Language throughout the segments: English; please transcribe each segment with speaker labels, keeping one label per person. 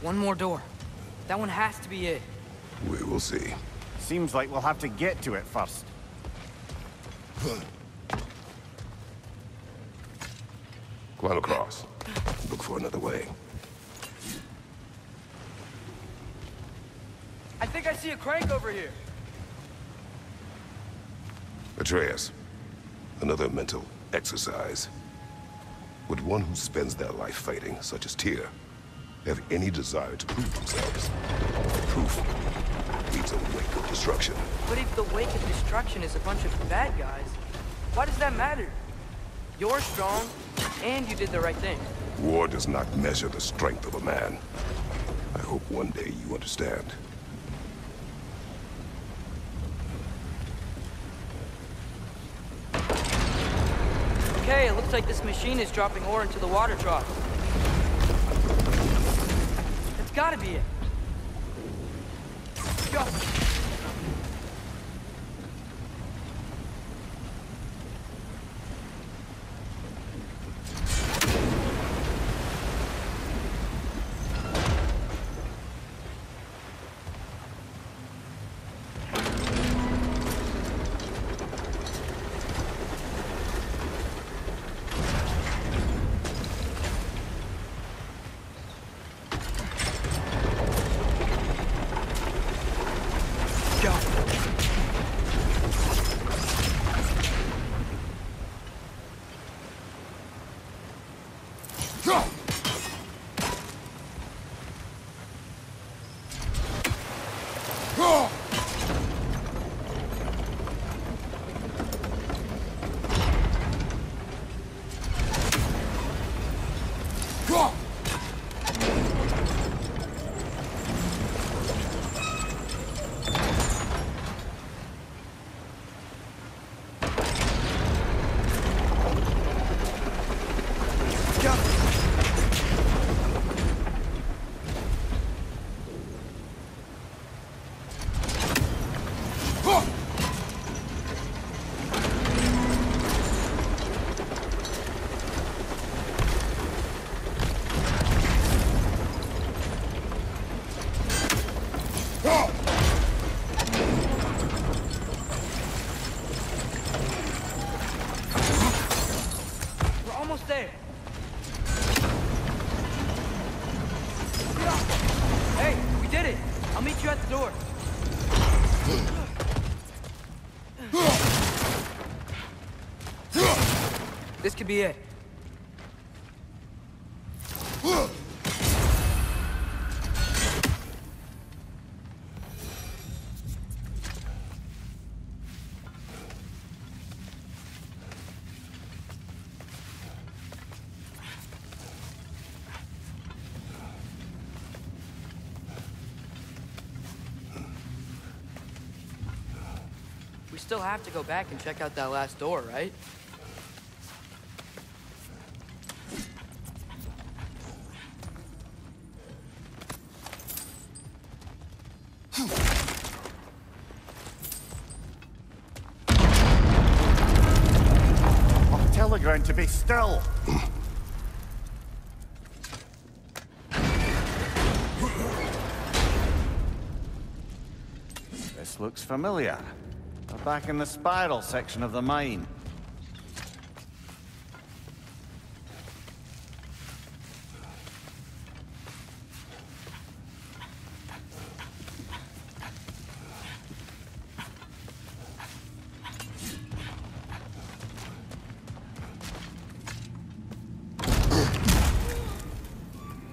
Speaker 1: One more door. That one has to be it.
Speaker 2: We will see.
Speaker 3: Seems like we'll have to get to it first.
Speaker 2: Climb across. Look for another way.
Speaker 1: I think I see a crank over here.
Speaker 2: Atreus, another mental exercise. Would one who spends their life fighting, such as Tyr, have any desire to prove themselves? Proof leads a wake of destruction.
Speaker 1: But if the wake of destruction is a bunch of bad guys, why does that matter? You're strong, and you did the right thing.
Speaker 2: War does not measure the strength of a man. I hope one day you understand.
Speaker 1: Okay, it looks like this machine is dropping ore into the water trough. That's gotta be it. Go! There. Hey, we did it. I'll meet you at the door. This could be it. We still have to go back and check out that last door, right?
Speaker 3: I'll tell the ground to be still. This looks familiar. We're back in the spiral section of the mine.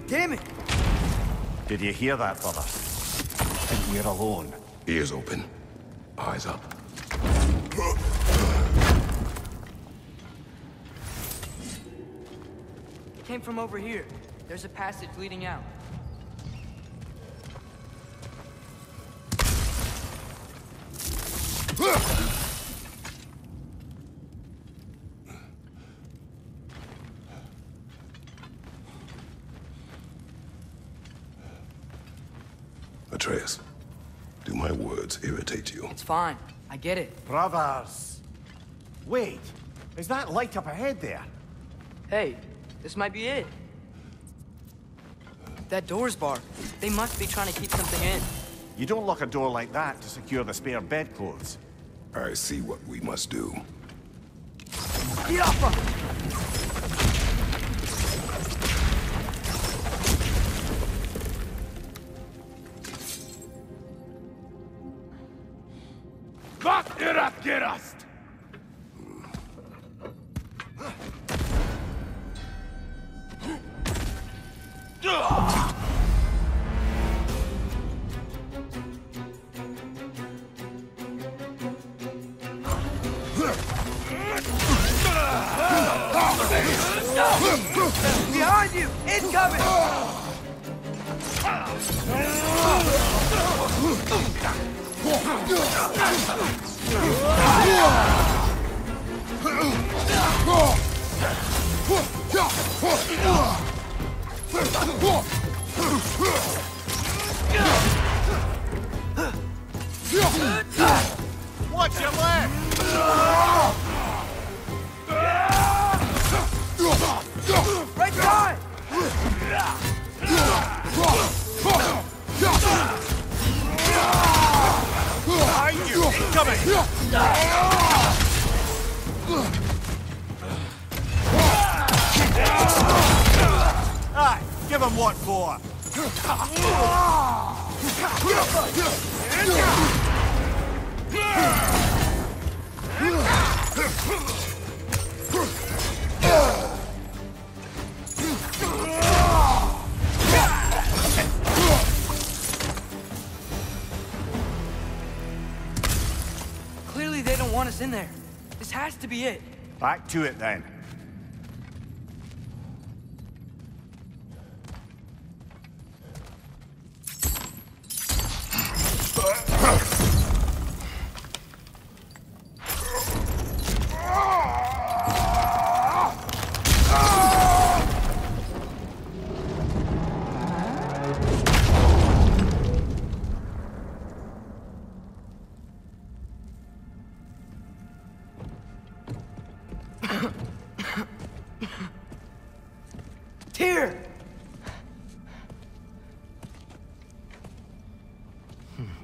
Speaker 1: Damn it!
Speaker 3: Did you hear that, brother? I think we're alone.
Speaker 2: Ears open, eyes up.
Speaker 1: It came from over here. There's a passage leading out.
Speaker 2: Atreus, do my words irritate you?
Speaker 1: It's fine. I get it.
Speaker 3: Brothers! Wait, is that light up ahead there?
Speaker 1: Hey, this might be it. That door's barred. They must be trying to keep something in.
Speaker 3: You don't lock a door like that to secure the spare bedclothes.
Speaker 2: I see what we must do.
Speaker 1: Get off him!
Speaker 4: Gott ihr das gerast!
Speaker 1: Behind you! Incoming!
Speaker 3: Watch your left!
Speaker 1: Right side!
Speaker 3: Behind you! Incoming! Aye, give him what for!
Speaker 1: Clearly they don't want us in there. This has to be it.
Speaker 3: Back to it then.
Speaker 1: Tyr!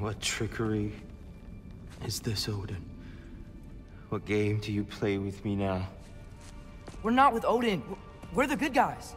Speaker 5: What trickery is this, Odin? What game do you play with me now?
Speaker 1: We're not with Odin. We're the good guys.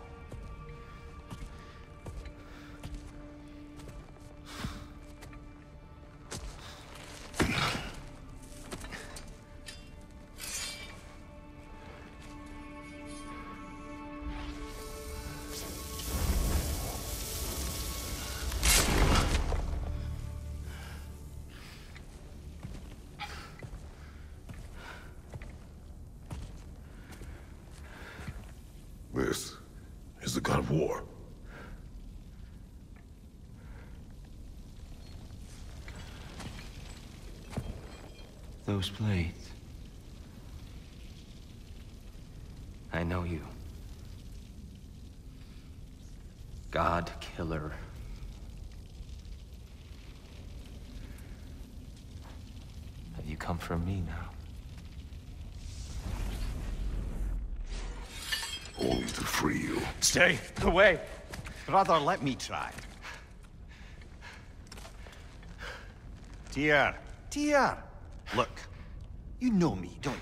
Speaker 2: This is the god of war.
Speaker 5: Those blades. I know you. God Killer. Have you come for me now?
Speaker 2: Only to free you.
Speaker 3: Stay away! Brother, let me try. Tyr! Tyr! Look, you know me, don't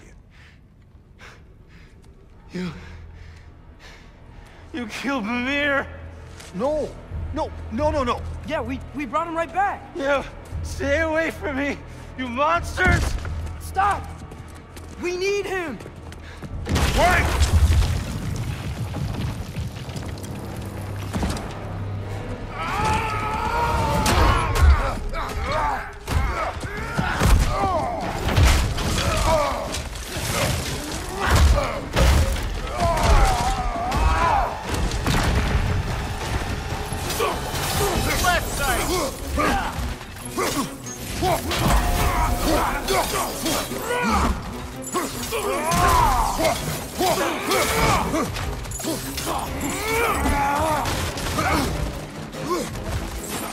Speaker 3: you?
Speaker 5: You killed Mimir!
Speaker 3: No! No!
Speaker 1: Yeah, we brought him right back.
Speaker 5: You stay away from me, you monsters!
Speaker 1: Stop! We need him!
Speaker 4: Wait!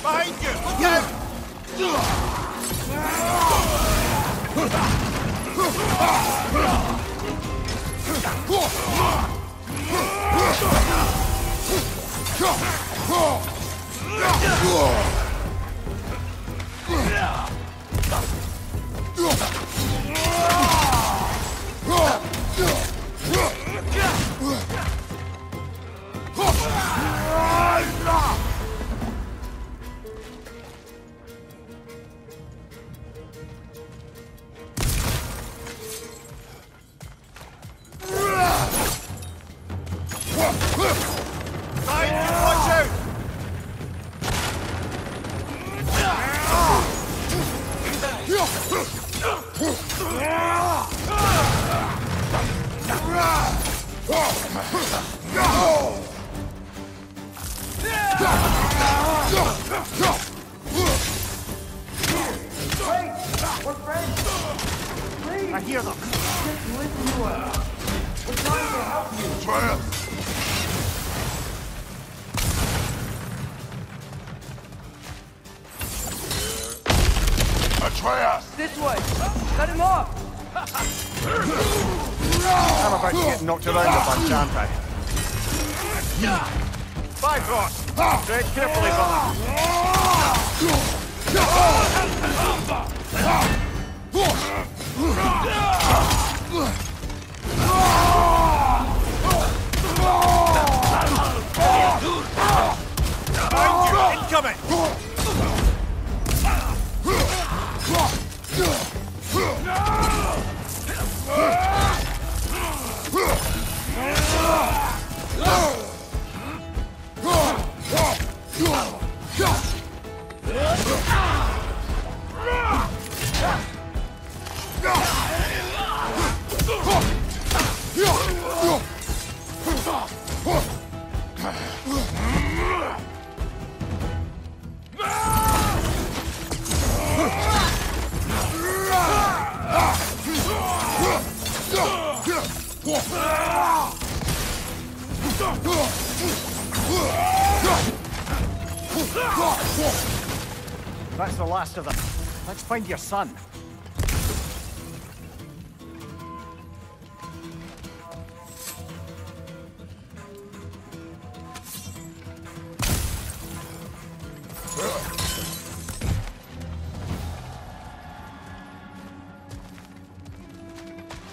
Speaker 4: Behind you! Look out!
Speaker 3: I hear them.
Speaker 1: Listen to us. We're trying to help you.
Speaker 2: Triumph! Atreus!
Speaker 1: This way. Cut him off.
Speaker 3: I'm about to get knocked around a bunch, aren't I? Bifrost! Tread carefully, brother.
Speaker 4: Incoming!
Speaker 3: That's the last of them. Let's find your son.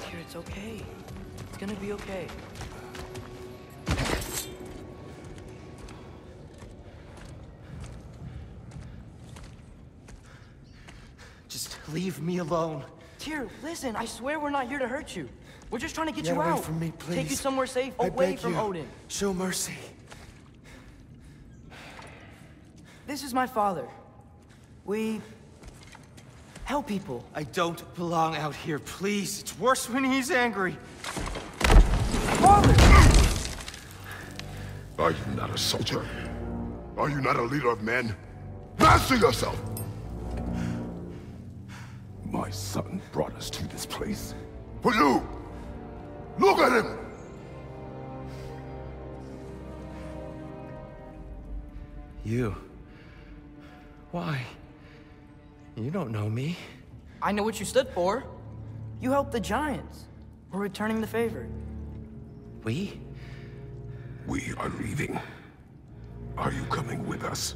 Speaker 1: Here, it's okay. It's gonna be okay.
Speaker 5: Just leave me alone.
Speaker 1: Tyr, listen, I swear we're not here to hurt you. We're just trying to get
Speaker 5: Get
Speaker 1: you
Speaker 5: away
Speaker 1: out.
Speaker 5: from me,
Speaker 1: Take you
Speaker 5: please.
Speaker 1: somewhere safe,
Speaker 5: I
Speaker 1: away
Speaker 5: beg
Speaker 1: from
Speaker 5: you.
Speaker 1: Odin.
Speaker 5: Show mercy.
Speaker 1: This is my father. We help people.
Speaker 5: I don't belong out here, please. It's worse when he's angry.
Speaker 1: Father!
Speaker 2: Are you not a soldier? Are you not a leader of men? Master yourself! My son brought us to this place. For you! Look at him!
Speaker 5: You? Why? You don't know me.
Speaker 1: I know what you stood for. You helped the Giants. We're returning the favor.
Speaker 5: We?
Speaker 2: We are leaving. Are you coming with us?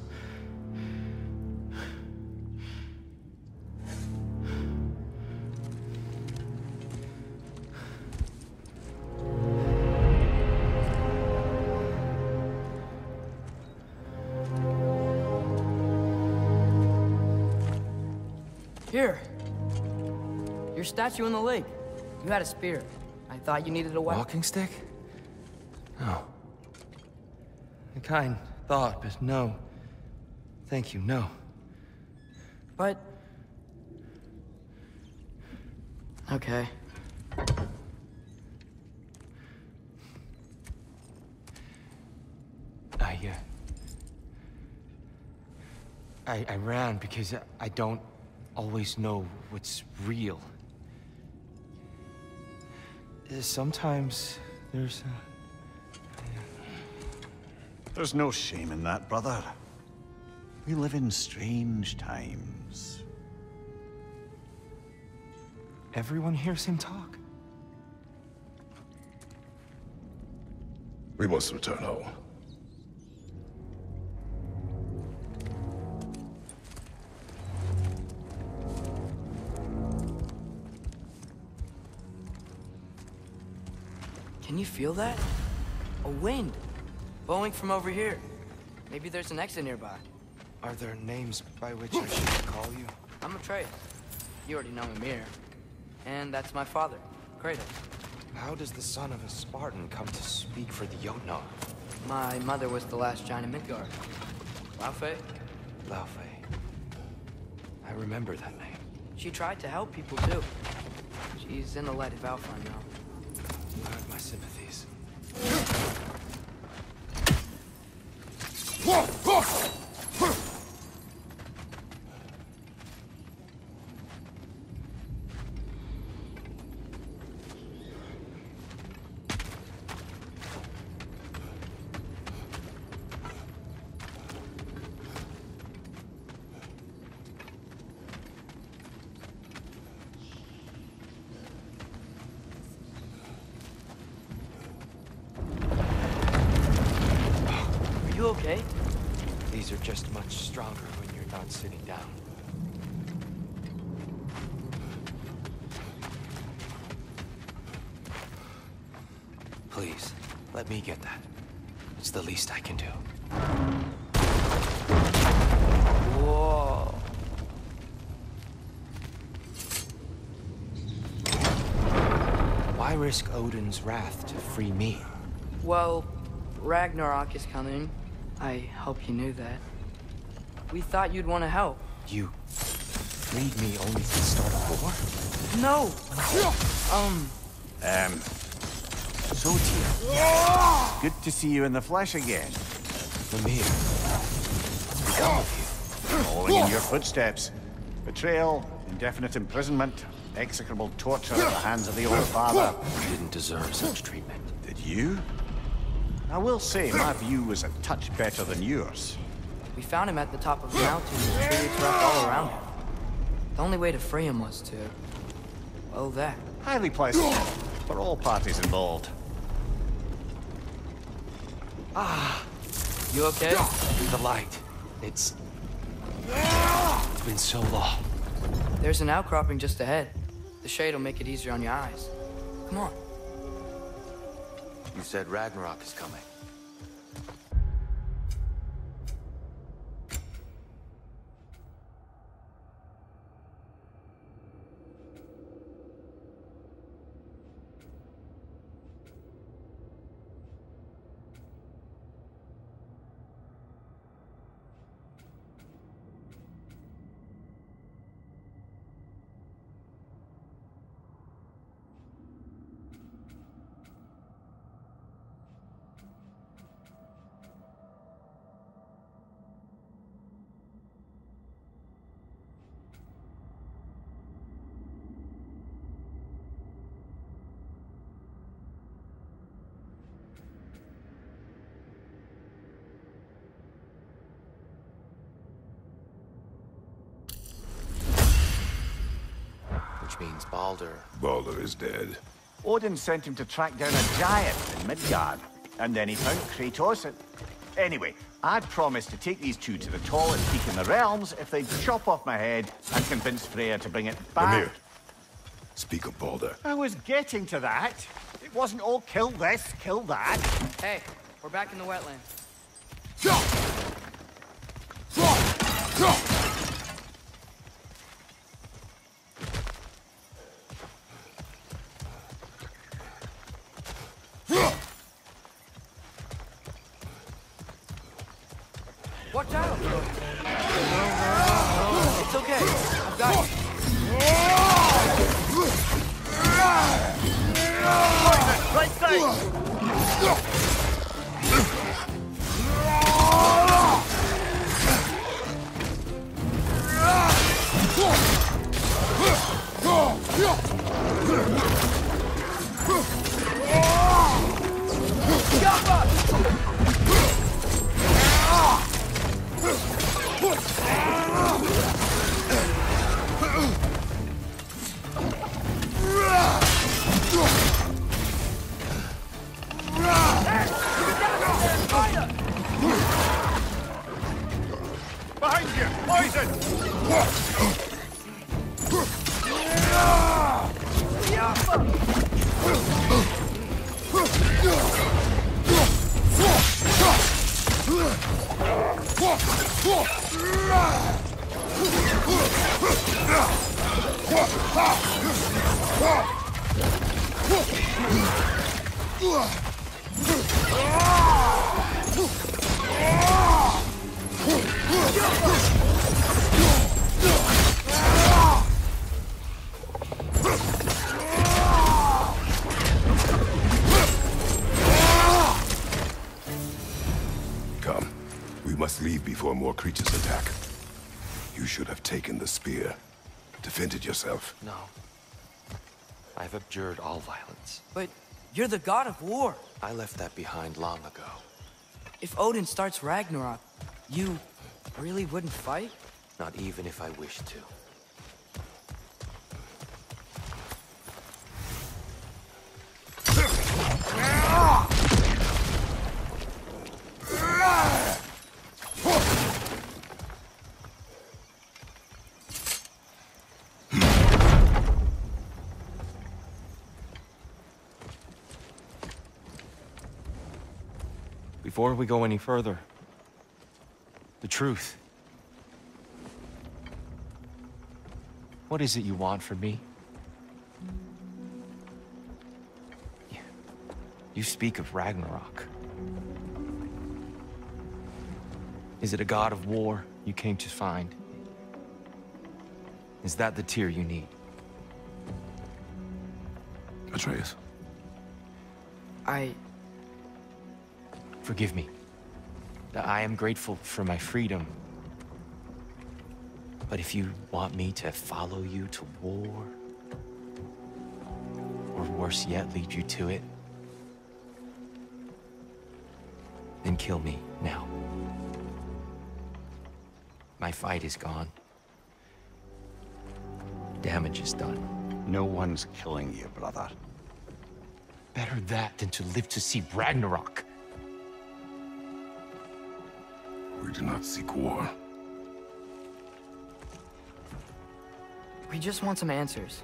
Speaker 1: Here. Your statue in the lake. You had a spear. I thought you needed a weapon.
Speaker 5: Walking stick? No. A kind thought, but no. Thank you, no.
Speaker 1: But... okay.
Speaker 5: I ran because I don't always know what's real. Sometimes there's
Speaker 3: There's no shame in that, brother. We live in strange times.
Speaker 5: Everyone hears him talk.
Speaker 2: We must return home.
Speaker 1: Can you feel that? A wind. Blowing from over here. Maybe there's an exit nearby.
Speaker 5: Are there names by which I should call you?
Speaker 1: I'm Atreus. You already know him here. And that's my father, Kratos.
Speaker 5: How does the son of a Spartan come to speak for the Jotnar?
Speaker 1: My mother was the last giant in Midgard. Laufey?
Speaker 5: Laufey. I remember that name.
Speaker 1: She tried to help people too. She's in the light of Alpine now.
Speaker 5: I have my sympathies.
Speaker 1: You okay?
Speaker 5: These are just much stronger when you're not sitting down. Please, let me get that. It's the least I can do.
Speaker 1: Whoa.
Speaker 5: Why risk Odin's wrath to free me?
Speaker 1: Well, Ragnarok is coming. I hope you knew that. We thought you'd want to help.
Speaker 5: You freed me only to start a war?
Speaker 1: No!
Speaker 3: So, Tyr. Good to see you in the flesh again.
Speaker 5: Mimir, what's become of you?
Speaker 3: Following in your footsteps. Betrayal, indefinite imprisonment, execrable torture at the hands of the Old Father.
Speaker 5: I didn't deserve such treatment.
Speaker 3: Did you? I will say, my view was a touch better than yours.
Speaker 1: We found him at the top of the mountain with tributes wrapped all around him. The only way to free him was to... well, that.
Speaker 3: Highly pleasant for all parties involved.
Speaker 1: You okay?
Speaker 5: The light. It's been so long.
Speaker 1: There's an outcropping just ahead. The shade will make it easier on your eyes. Come on.
Speaker 5: You said Ragnarok is coming. Which means Baldur.
Speaker 2: Baldur is dead.
Speaker 3: Odin sent him to track down a giant in Midgard, and then he found Kratos. Anyway, I'd promised to take these two to the tallest peak in the realms if they'd chop off my head and convince Freya to bring it back.
Speaker 2: Mimir, speak of Baldur.
Speaker 3: I was getting to that. It wasn't all kill this, kill that.
Speaker 1: Hey, we're back in the wetlands. Watch out! It's okay. I've got you.
Speaker 3: Right side! Behind you! Poison!
Speaker 2: Come. We must leave before more creatures attack. You should have taken the spear. Defended yourself.
Speaker 5: No. I've abjured all violence.
Speaker 1: But you're the god of war.
Speaker 5: I left that behind long ago.
Speaker 1: If Odin starts Ragnarok, you really wouldn't fight?
Speaker 5: Not even if I wished to. Before we go any further, the truth. What is it you want from me? You speak of Ragnarok. Is it a god of war you came to find? Is that the tear you need?
Speaker 2: Atreus.
Speaker 5: Forgive me. I am grateful for my freedom. But if you want me to follow you to war, or worse yet, lead you to it, then kill me now. My fight is gone. Damage is done.
Speaker 3: No one's killing you, brother.
Speaker 5: Better that than to live to see Ragnarok.
Speaker 2: We do not seek war.
Speaker 1: We just want some answers.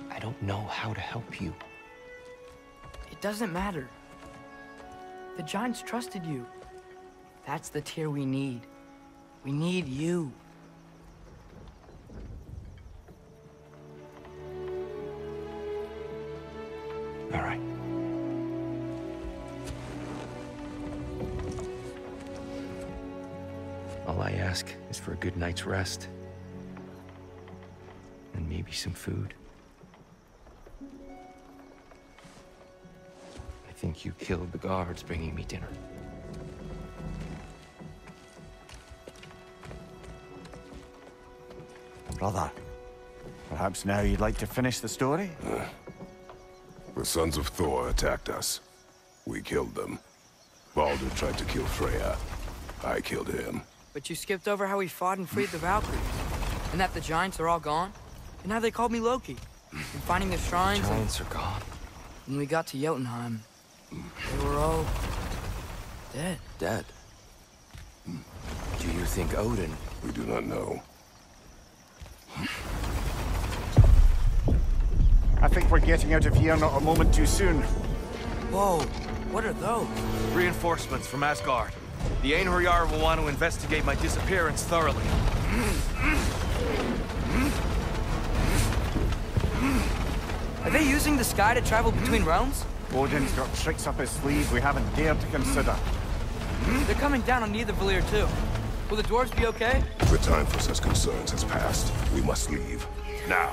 Speaker 5: I don't know how to help you.
Speaker 1: It doesn't matter. The Giants trusted you. That's the tear we need. We need you.
Speaker 5: All right. All I ask is for a good night's rest. And maybe some food. I think you killed the guards bringing me dinner.
Speaker 3: Brother, perhaps now you'd like to finish the story?
Speaker 2: The sons of Thor attacked us. We killed them. Baldur tried to kill Freya. I killed him.
Speaker 1: But you skipped over how we fought and freed the Valkyries. And that the Giants are all gone. And how they called me Loki. And finding the shrines.
Speaker 5: Giants are gone.
Speaker 1: When we got to Jotunheim, they were all dead.
Speaker 5: Dead? Do you think Odin?
Speaker 2: We do not know.
Speaker 3: I think we're getting out of here not a moment too soon.
Speaker 1: Whoa, what are those?
Speaker 5: Reinforcements from Asgard. The Einherjar will want to investigate my disappearance thoroughly.
Speaker 1: Are they using the sky to travel between realms?
Speaker 3: Odin's got tricks up his sleeve we haven't dared to consider.
Speaker 1: They're coming down on Nidavellir too. Will the dwarves be okay?
Speaker 2: The time for such concerns has passed. We must leave. Now.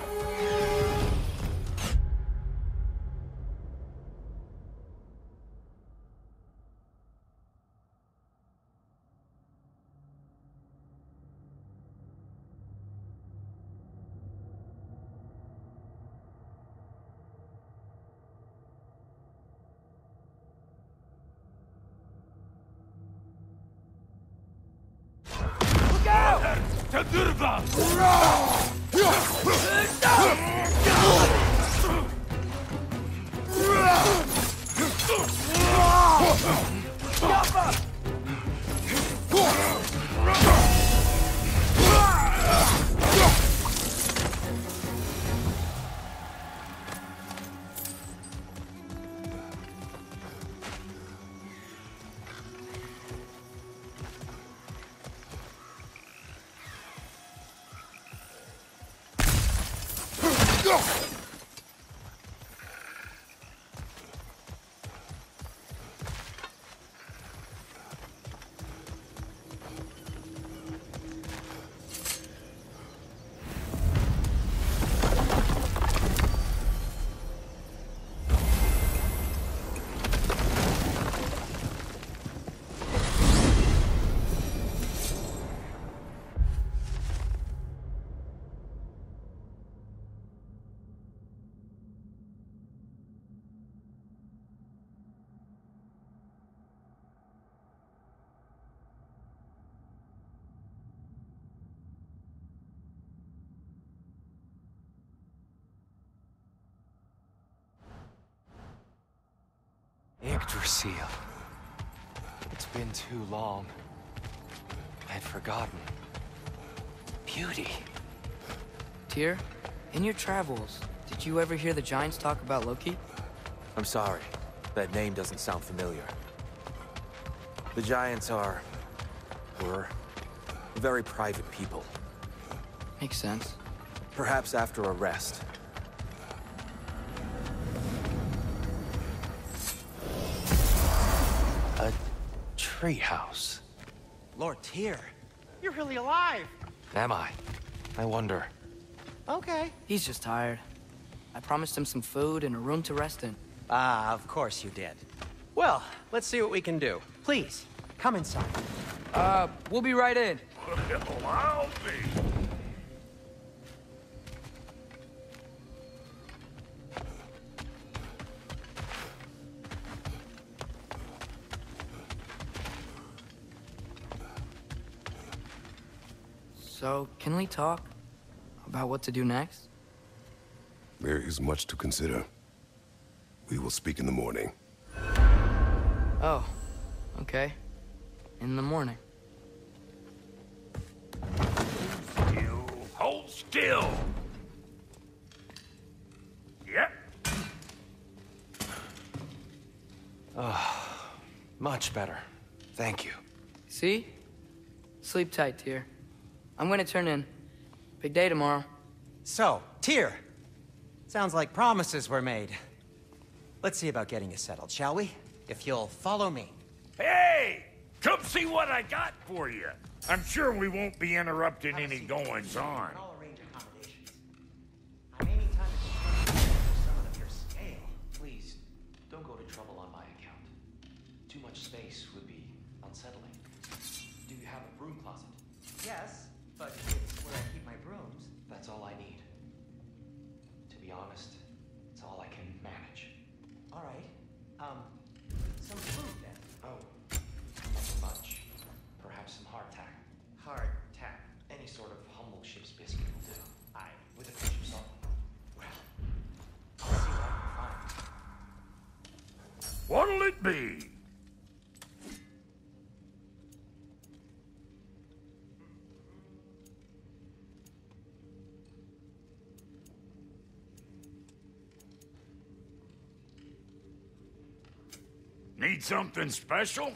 Speaker 4: Durga!
Speaker 5: Yggdrasil. It's been too long. I'd forgotten. Beauty.
Speaker 1: Tyr, in your travels, did you ever hear the Giants talk about Loki?
Speaker 6: I'm sorry. That name doesn't sound familiar. The Giants were very private people.
Speaker 1: Makes sense.
Speaker 6: Perhaps after a rest.
Speaker 5: A treehouse.
Speaker 7: Lord Tyr, you're really alive.
Speaker 5: Am I? I wonder.
Speaker 7: Okay.
Speaker 1: He's just tired. I promised him some food and a room to rest in.
Speaker 7: Ah, of course you did. Well, let's see what we can do. Please, come inside.
Speaker 1: We'll be right in.
Speaker 4: Well, I'll be.
Speaker 1: So, can we talk about what to do next?
Speaker 2: There is much to consider. We will speak in the morning.
Speaker 1: Oh, okay. In the morning.
Speaker 4: Still. Hold still. Yep.
Speaker 5: Much better. Thank you.
Speaker 1: See? Sleep tight, Tyr. I'm gonna turn in. Big day tomorrow.
Speaker 7: So, Tyr. Sounds like promises were made. Let's see about getting you settled, shall we? If you'll follow me.
Speaker 4: Hey! Come see what I got for you. I'm sure we won't be interrupting any goings-on.
Speaker 7: I'll arrange accommodations. I'm aiming time to for someone of your scale.
Speaker 5: Please, don't go to trouble on my account. Too much space would be unsettling. Do you have a broom closet?
Speaker 7: Yes, but it's where I keep my brooms.
Speaker 5: That's all I need. To be honest, it's all I can manage.
Speaker 7: All right. Some food then.
Speaker 5: Oh, not too much. Perhaps some hardtack.
Speaker 7: Hard tack.
Speaker 5: Any sort of humble ship's biscuit will do.
Speaker 7: Aye.
Speaker 5: With a pinch of salt.
Speaker 7: Well, I'll see what I can find.
Speaker 4: What'll it be? Need something special?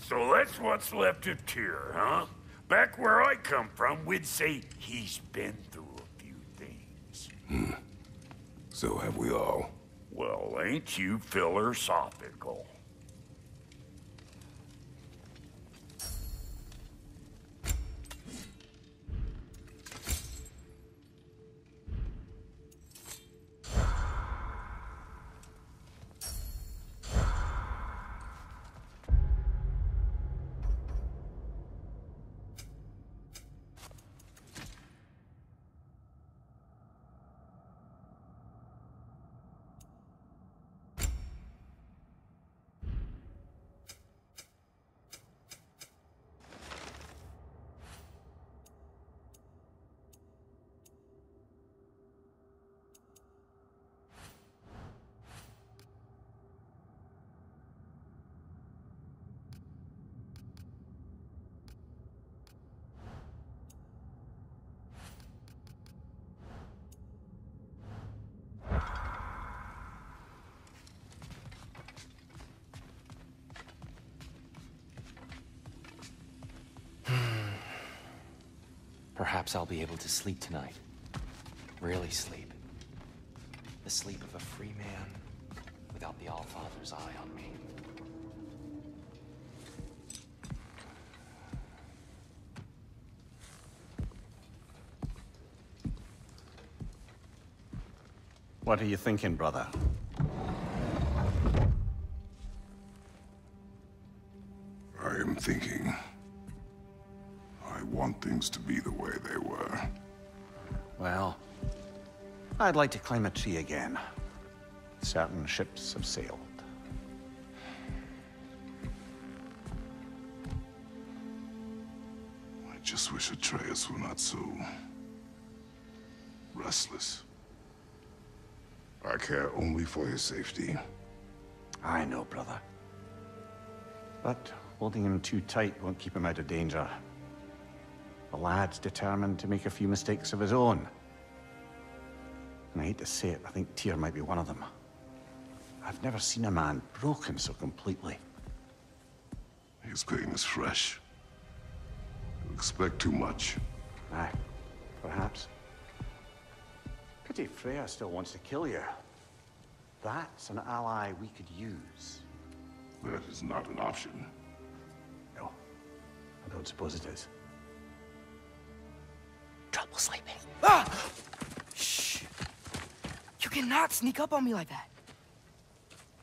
Speaker 4: So that's what's left of Tyr, huh? Back where I come from, we'd say he's been through a few things.
Speaker 2: So have we all.
Speaker 4: Well, ain't you philosophical?
Speaker 6: Perhaps I'll be able to sleep tonight. Really sleep. The sleep of a free man without the Allfather's eye on me.
Speaker 3: What are you thinking, brother?
Speaker 2: I am thinking. I want things to be the way they were.
Speaker 3: Well, I'd like to climb a tree again. Certain ships have sailed.
Speaker 2: I just wish Atreus were not so restless. I care only for his safety.
Speaker 3: I know, brother. But holding him too tight won't keep him out of danger. The lad's determined to make a few mistakes of his own. And I hate to say it, I think Tyr might be one of them. I've never seen a man broken so completely.
Speaker 2: His pain is fresh. You expect too much.
Speaker 3: Aye, perhaps. Pity Freya still wants to kill you. That's an ally we could use.
Speaker 2: That is not an option.
Speaker 3: No, I don't suppose it is.
Speaker 1: Trouble sleeping. Ah! Shh! You cannot sneak up on me like that.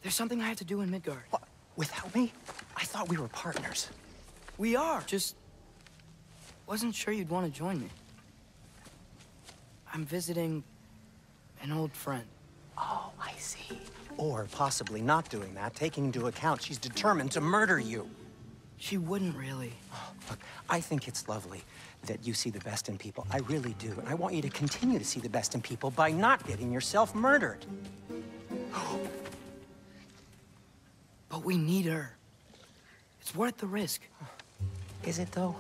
Speaker 1: There's something I have to do in Midgard.
Speaker 7: What? Without me? I thought we were partners.
Speaker 1: We are. Just wasn't sure you'd want to join me. I'm visiting an old friend.
Speaker 7: Oh, I see. Or possibly not doing that, taking into account she's determined to murder you.
Speaker 1: She wouldn't really.
Speaker 7: Look, I think it's lovely that you see the best in people. I really do. And I want you to continue to see the best in people by not getting yourself murdered.
Speaker 1: But we need her. It's worth the risk.
Speaker 7: Is it, though?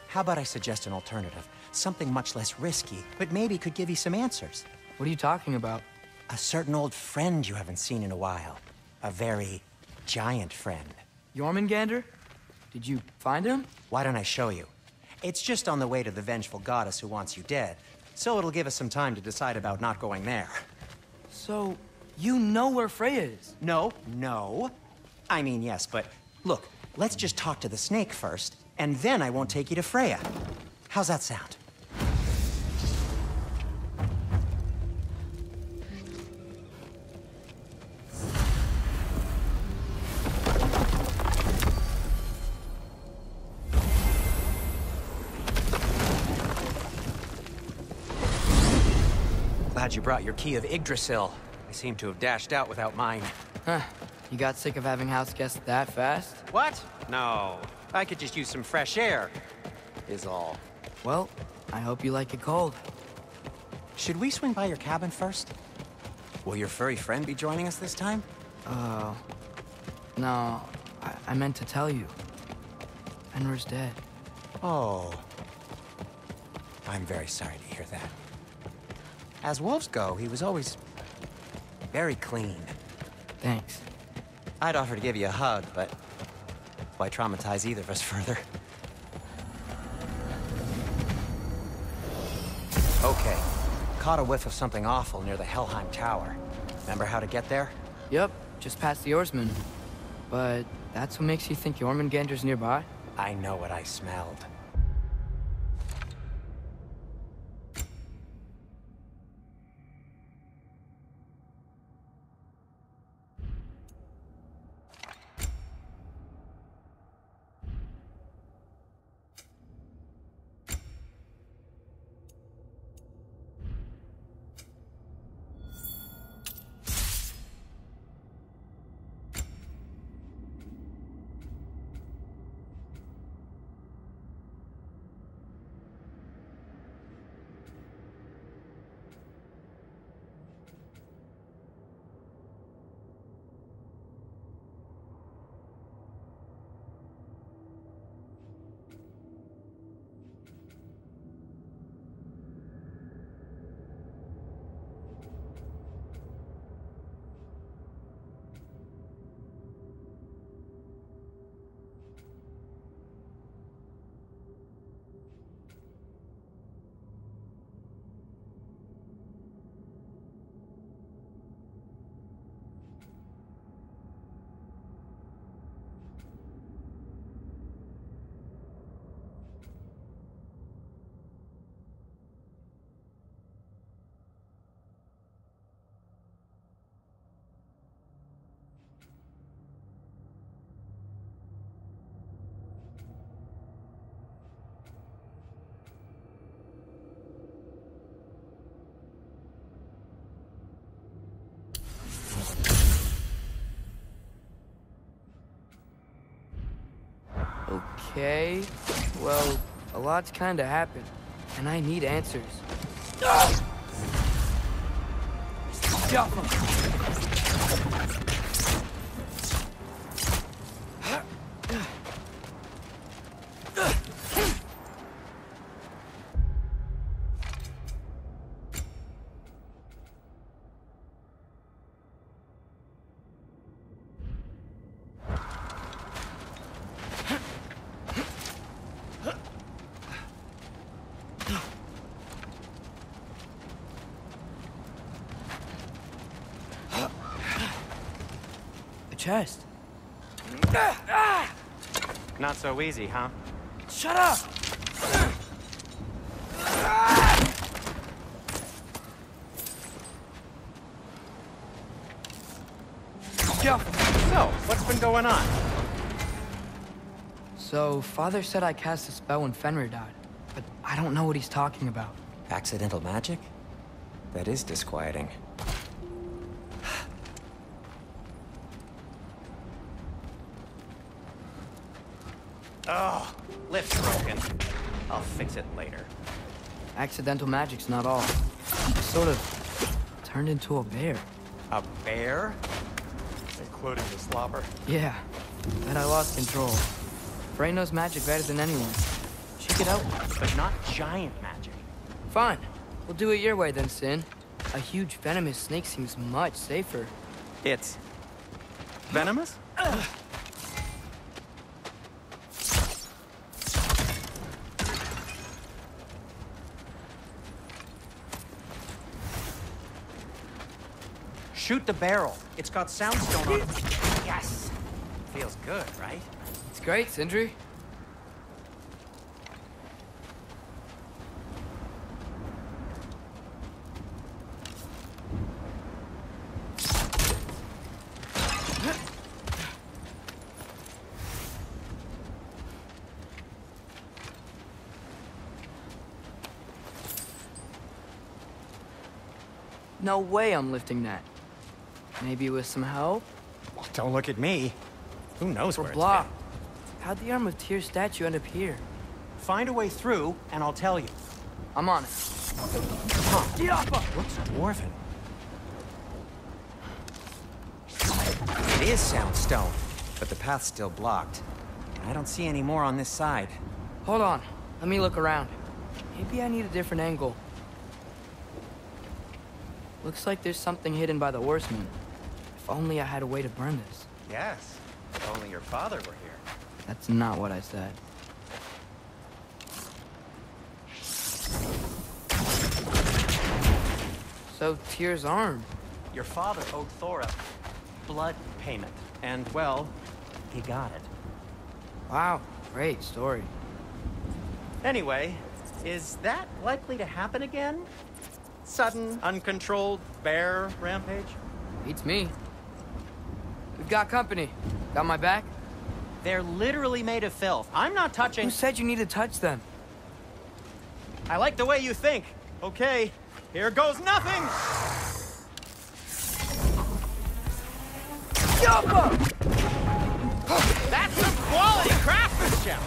Speaker 7: How about I suggest an alternative? Something much less risky, but maybe could give you some answers.
Speaker 1: What are you talking about?
Speaker 7: A certain old friend you haven't seen in a while. A very giant friend.
Speaker 1: Jormungandr? Did you find him?
Speaker 7: Why don't I show you? It's just on the way to the vengeful goddess who wants you dead, so it'll give us some time to decide about not going there.
Speaker 1: So, you know where Freya is?
Speaker 7: No. I mean, yes, but look, let's just talk to the snake first, and then I won't take you to Freya. How's that sound? Glad you brought your key of Yggdrasil. I seem to have dashed out without mine.
Speaker 1: Huh. You got sick of having house guests that fast?
Speaker 7: What? No. I could just use some fresh air, is all.
Speaker 1: Well, I hope you like it cold.
Speaker 7: Should we swing by your cabin first? Will your furry friend be joining us this time?
Speaker 1: No. I meant to tell you. Fenrir's dead.
Speaker 7: Oh. I'm very sorry to hear that. As wolves go, he was always very clean.
Speaker 1: Thanks.
Speaker 7: I'd offer to give you a hug, but why traumatize either of us further? Okay. Caught a whiff of something awful near the Helheim Tower. Remember how to get there?
Speaker 1: Yep, just past the oarsman. But that's what makes you think Jormungandr's nearby?
Speaker 7: I know what I smelled.
Speaker 1: Okay. Well, a lot's kinda happened, and I need answers. Chest.
Speaker 7: Not so easy, huh?
Speaker 1: Shut up! Go.
Speaker 7: So, what's been going on?
Speaker 1: So, Father said I cast a spell when Fenrir died, but I don't know what he's talking about.
Speaker 7: Accidental magic? That is disquieting. Oh, lift's broken. I'll fix it later.
Speaker 1: Accidental magic's not all. I sort of turned into a bear.
Speaker 7: A bear? Including the slobber?
Speaker 1: Yeah, but I lost control. Frey knows magic better than anyone. She could help.
Speaker 7: But not giant magic.
Speaker 1: Fine. We'll do it your way then, Sin. A huge venomous snake seems much safer.
Speaker 7: It's... venomous? Shoot the barrel. It's got soundstone on it. Yes! Feels good, right?
Speaker 1: It's great, Sindri. No way I'm lifting that. Maybe with some help?
Speaker 7: Well, don't look at me. Who knows where
Speaker 1: We're
Speaker 7: it's
Speaker 1: blocked. How'd the Arm of Tyr's statue end up here?
Speaker 7: been? Find a way through, and I'll tell you.
Speaker 1: I'm on it. Get off!
Speaker 7: Looks dwarven. It is soundstone, but the path's still blocked. I don't see any more on this side.
Speaker 1: Hold on. Let me look around. Maybe I need a different angle. Looks like there's something hidden by the horsemen. If only I had a way to burn this.
Speaker 7: Yes, if only your father were here.
Speaker 1: That's not what I said. So, Tyr's arm.
Speaker 7: Your father owed Thor a blood payment, and, well, he got it.
Speaker 1: Wow, great story.
Speaker 7: Anyway, is that likely to happen again? Sudden, uncontrolled bear rampage?
Speaker 1: Beats me. We've got company. Got my back?
Speaker 7: They're literally made of filth. I'm not touching...
Speaker 1: Who said you need to touch them?
Speaker 7: I like the way you think. Okay, here goes nothing!
Speaker 1: Yoppa!
Speaker 7: That's some quality craftsmanship!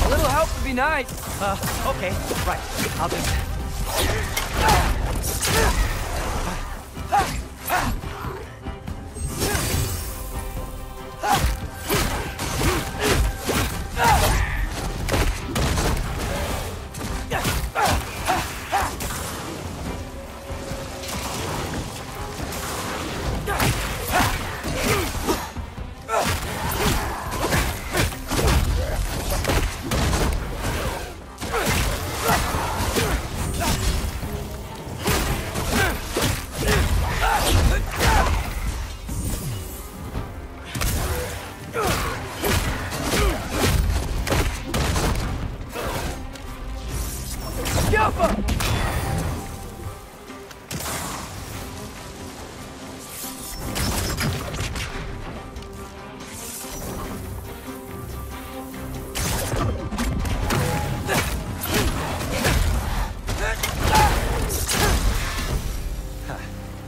Speaker 1: A little help would be nice.
Speaker 7: Okay, right. I'll do that.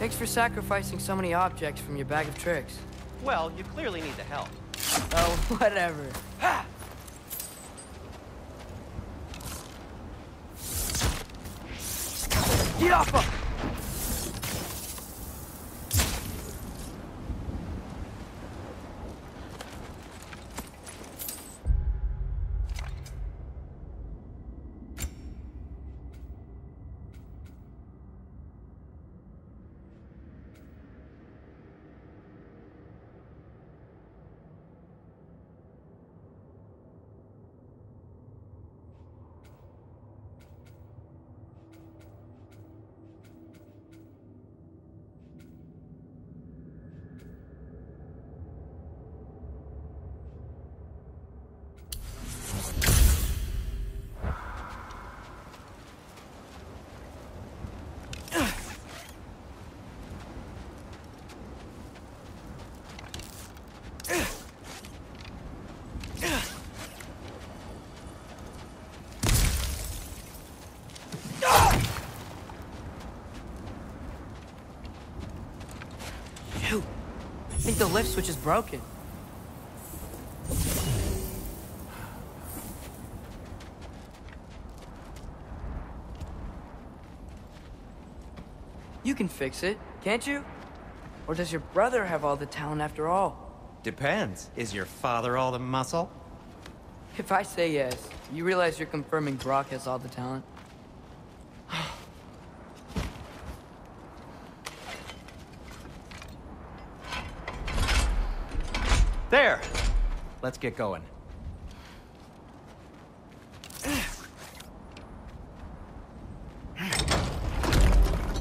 Speaker 1: Thanks for sacrificing so many objects from your bag of tricks.
Speaker 8: Well, you clearly need the help.
Speaker 1: Oh, whatever. Ha! Get off him! I think the lift switch is broken. You can fix it, can't you? Or does your brother have all the talent after all?
Speaker 7: Depends. Is your father all the muscle?
Speaker 1: If I say yes, you realize you're confirming Brock has all the talent?
Speaker 7: There! Let's get going.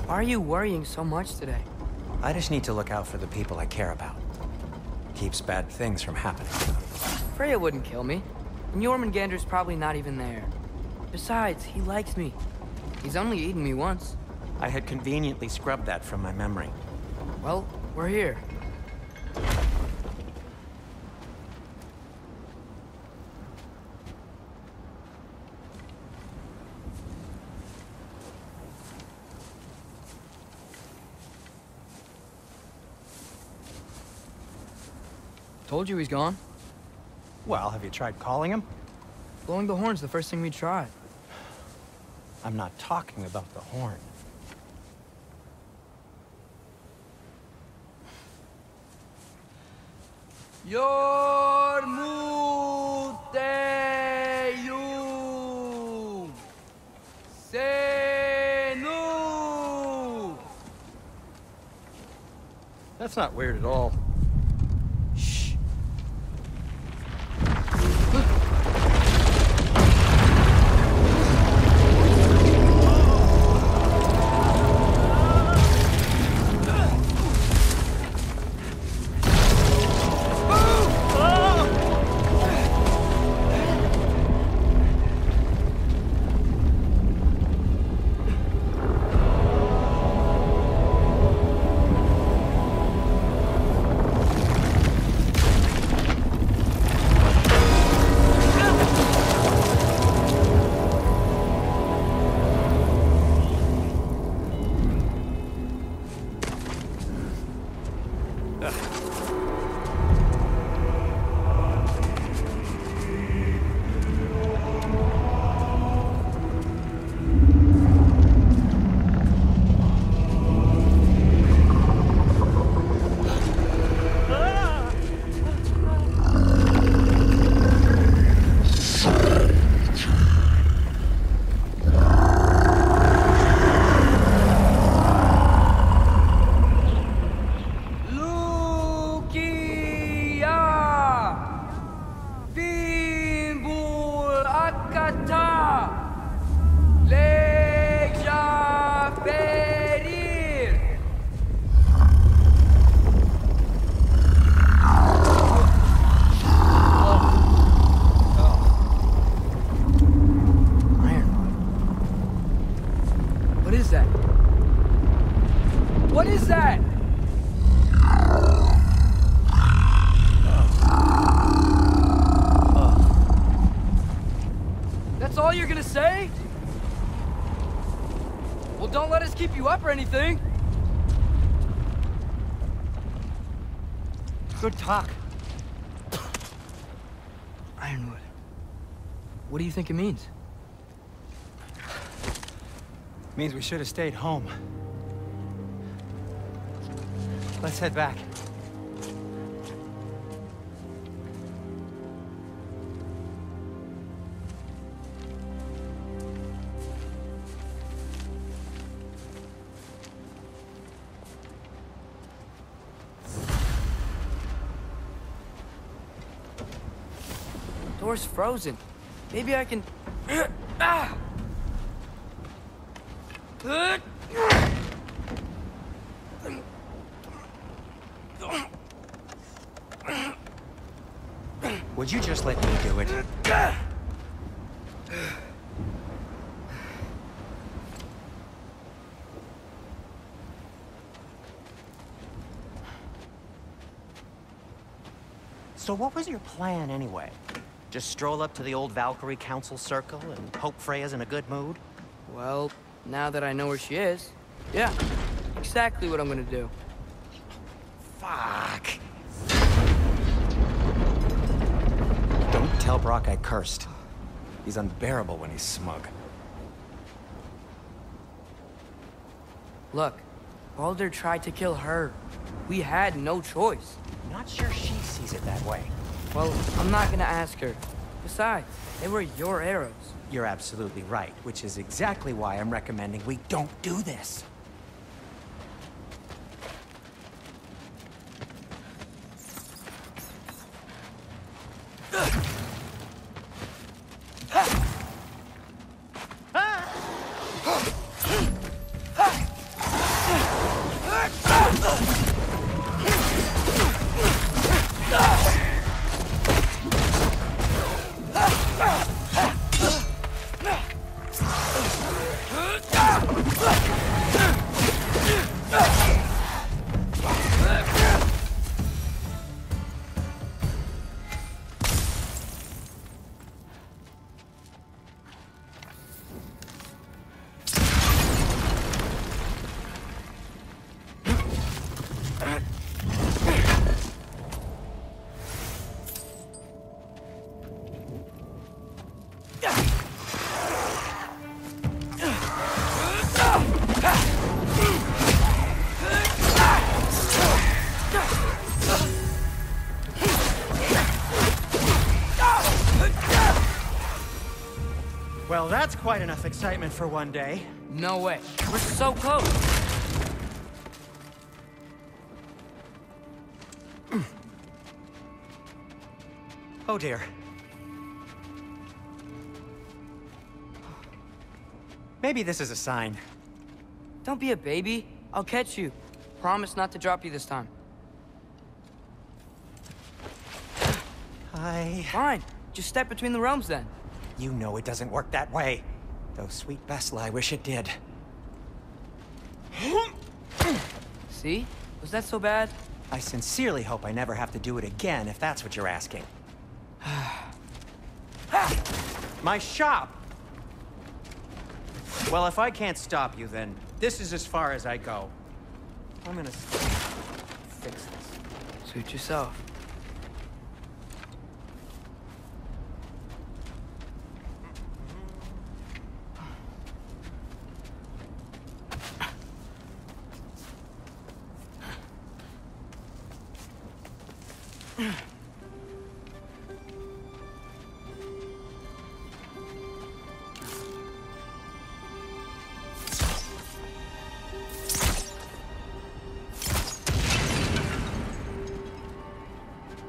Speaker 1: Why are you worrying so much today?
Speaker 7: I just need to look out for the people I care about. Keeps bad things from happening.
Speaker 1: Freya wouldn't kill me, and Jormungandr's probably not even there. Besides, he likes me. He's only eaten me once.
Speaker 7: I had conveniently scrubbed that from my memory.
Speaker 1: Well, we're here. Told you he's gone.
Speaker 7: Well, have you tried calling him?
Speaker 1: Blowing the horn's the first thing we tried.
Speaker 7: I'm not talking about the horn.
Speaker 1: Yormuteyum Senu.
Speaker 5: That's not weird at all.
Speaker 7: Shh.
Speaker 1: What is that? That's all you're gonna say? Well, don't let us keep you up or anything. Good talk. Ironwood. What do you think it means?
Speaker 7: Means we should have stayed home. Let's head back.
Speaker 1: Door's frozen. Maybe I can... Ah!
Speaker 7: Would you just let me do it?
Speaker 8: So what was your plan anyway? Just stroll up to the old Valkyrie Council circle and hope Freya's in a good mood?
Speaker 1: Well, now that I know where she is, yeah, exactly what I'm gonna do.
Speaker 8: Fuck.
Speaker 7: Don't tell Brock I cursed. He's unbearable when he's smug.
Speaker 1: Look, Baldur tried to kill her. We had no choice.
Speaker 8: Not sure she sees it that way.
Speaker 1: Well, I'm not gonna ask her. Besides, they were your arrows.
Speaker 7: You're absolutely right, which is exactly why I'm recommending we don't do this. Well, that's quite enough excitement for one day.
Speaker 1: No way. We're so close.
Speaker 7: Oh dear. Maybe this is a sign.
Speaker 1: Don't be a baby. I'll catch you. Promise not to drop you this time. Fine. Just step between the realms then.
Speaker 7: You know it doesn't work that way. Though sweet Bessel, I wish it did.
Speaker 1: See? Was that so bad?
Speaker 7: I sincerely hope I never have to do it again, if that's what you're asking. My shop! Well, if I can't stop you, then this is as far as I go. I'm gonna fix this.
Speaker 1: Suit yourself.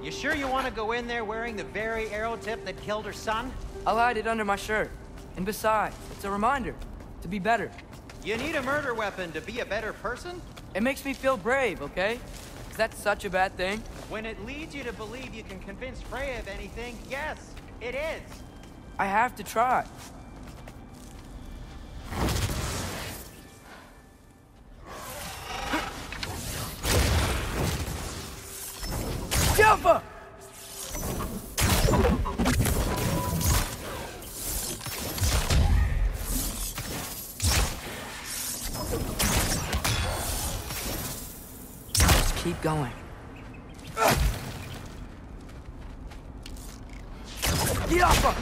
Speaker 8: You sure you want to go in there wearing the very arrow tip that killed her son?
Speaker 1: I'll hide it under my shirt. And besides, it's a reminder to be better.
Speaker 8: You need a murder weapon to be a better person?
Speaker 1: It makes me feel brave, okay? Is that such a bad thing?
Speaker 8: When it leads you to believe you can convince Freya of anything, yes, it is.
Speaker 1: I have to try. Jumper! Keep going. Yappa!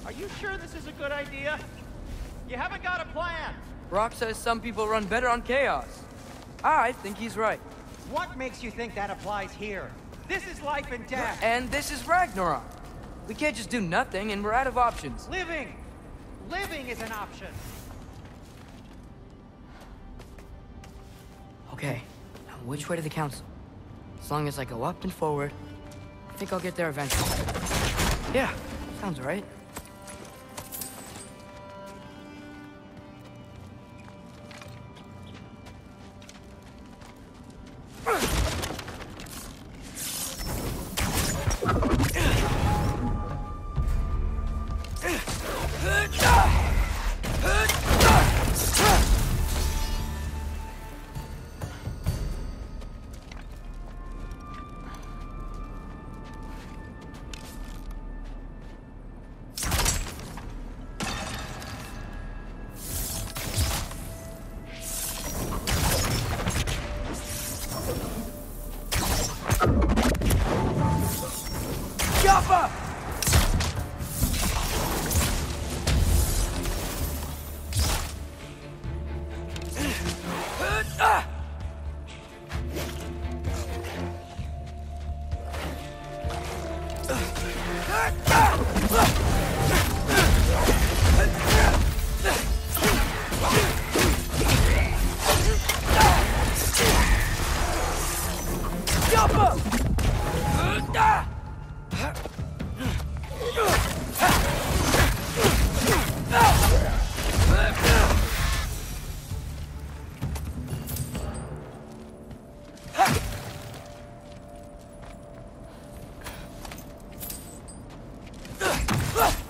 Speaker 8: Are you sure this is a good idea? You haven't got a plan.
Speaker 1: Brock says some people run better on chaos. I think he's right.
Speaker 8: What makes you think that applies here? This is life and death.
Speaker 1: And this is Ragnarok. We can't just do nothing, and we're out of options.
Speaker 8: Living! Living is an option.
Speaker 1: Okay, now which way to the council? As long as I go up and forward, I think I'll get there eventually. Yeah, sounds right. Yappa!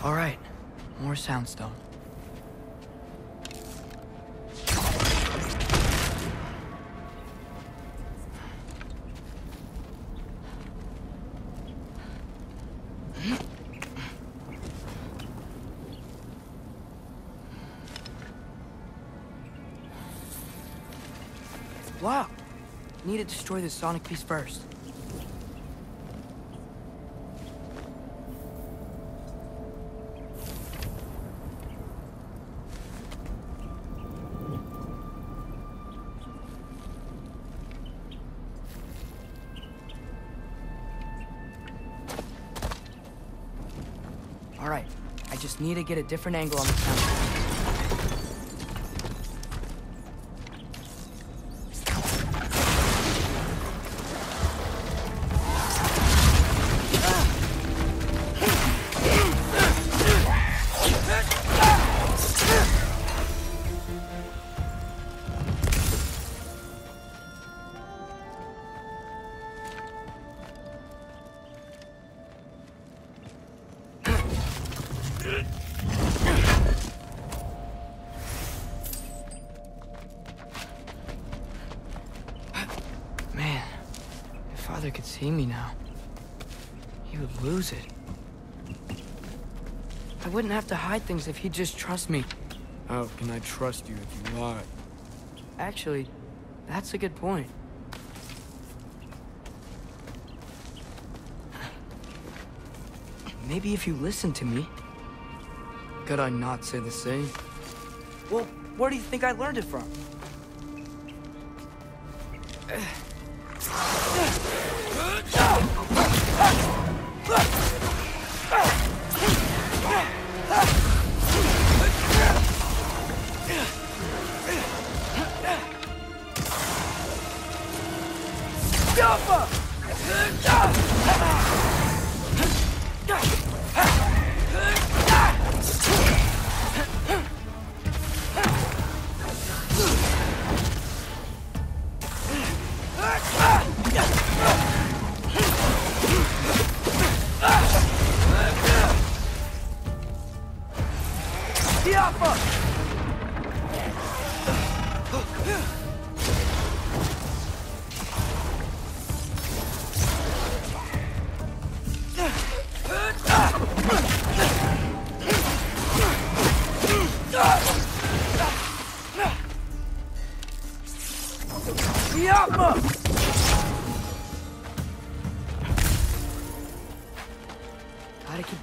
Speaker 1: All right, more soundstone. Wow, need to destroy this sonic piece first. All right, I just need to get a different angle on the sound. Man, if Father could see me now, he would lose it. I wouldn't have to hide things if he'd just trust me.
Speaker 9: How can I trust you if you lie?
Speaker 1: Actually, that's a good point. Maybe if you listen to me.
Speaker 9: Could I not say the same?
Speaker 1: Well, where do you think I learned it from?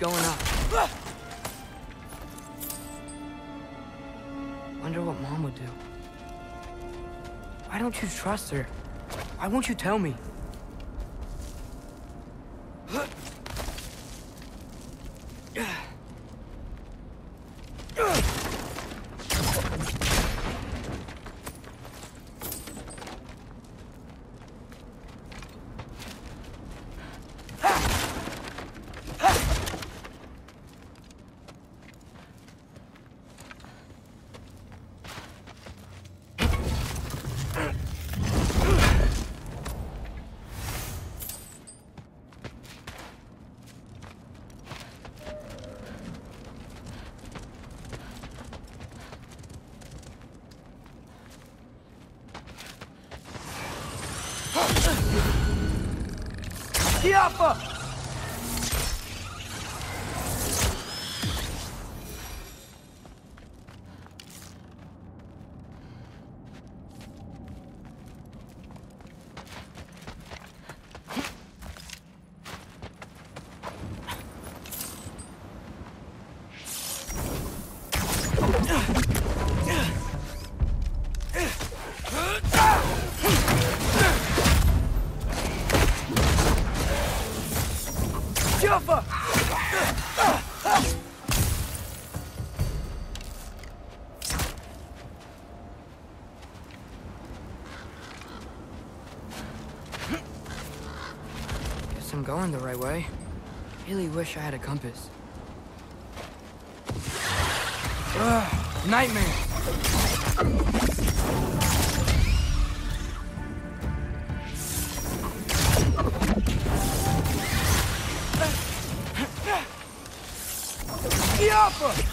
Speaker 1: going up. Wonder what Mom would do. Why don't you trust her? Why won't you tell me?
Speaker 5: Tiafa!
Speaker 1: Guess I'm going the right way. Really wish I had a compass. Ugh, nightmare!
Speaker 5: Tiafa!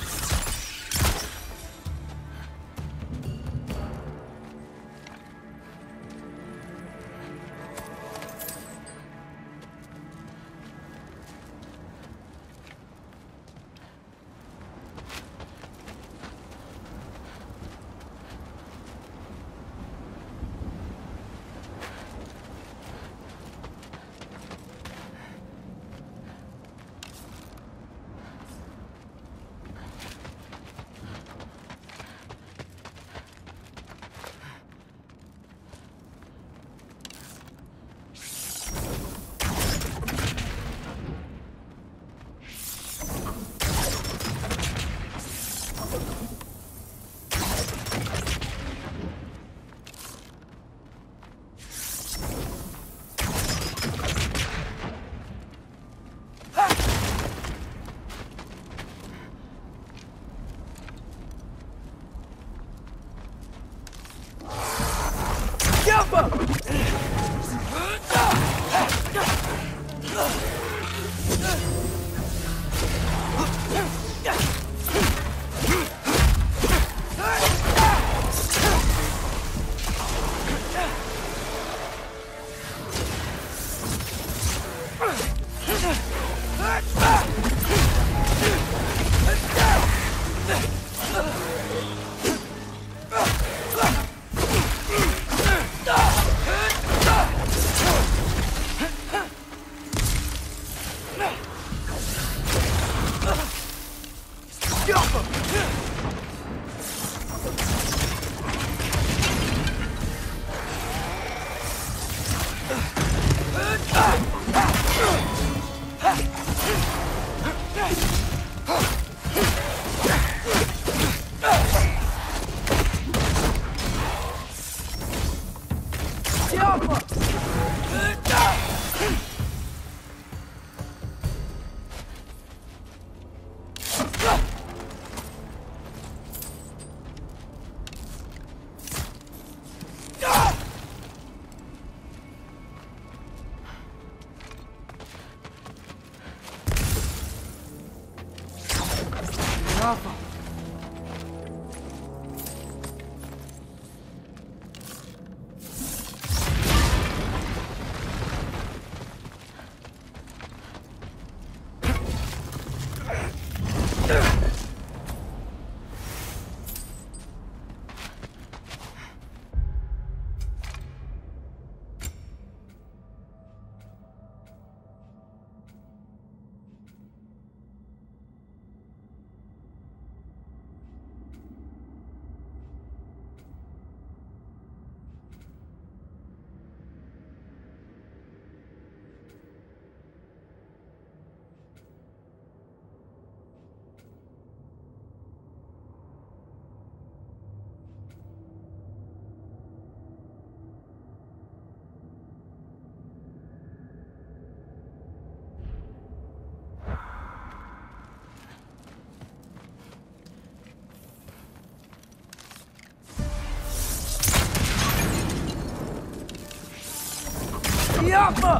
Speaker 1: Yappa!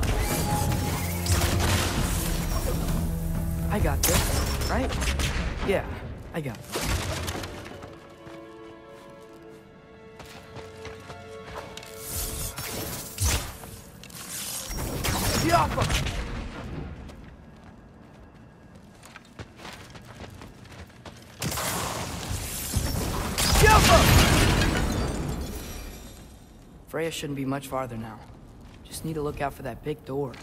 Speaker 1: I got this, right? Yeah, I got this. Yappa! Freya shouldn't be much farther now. Just need to look out for that big door.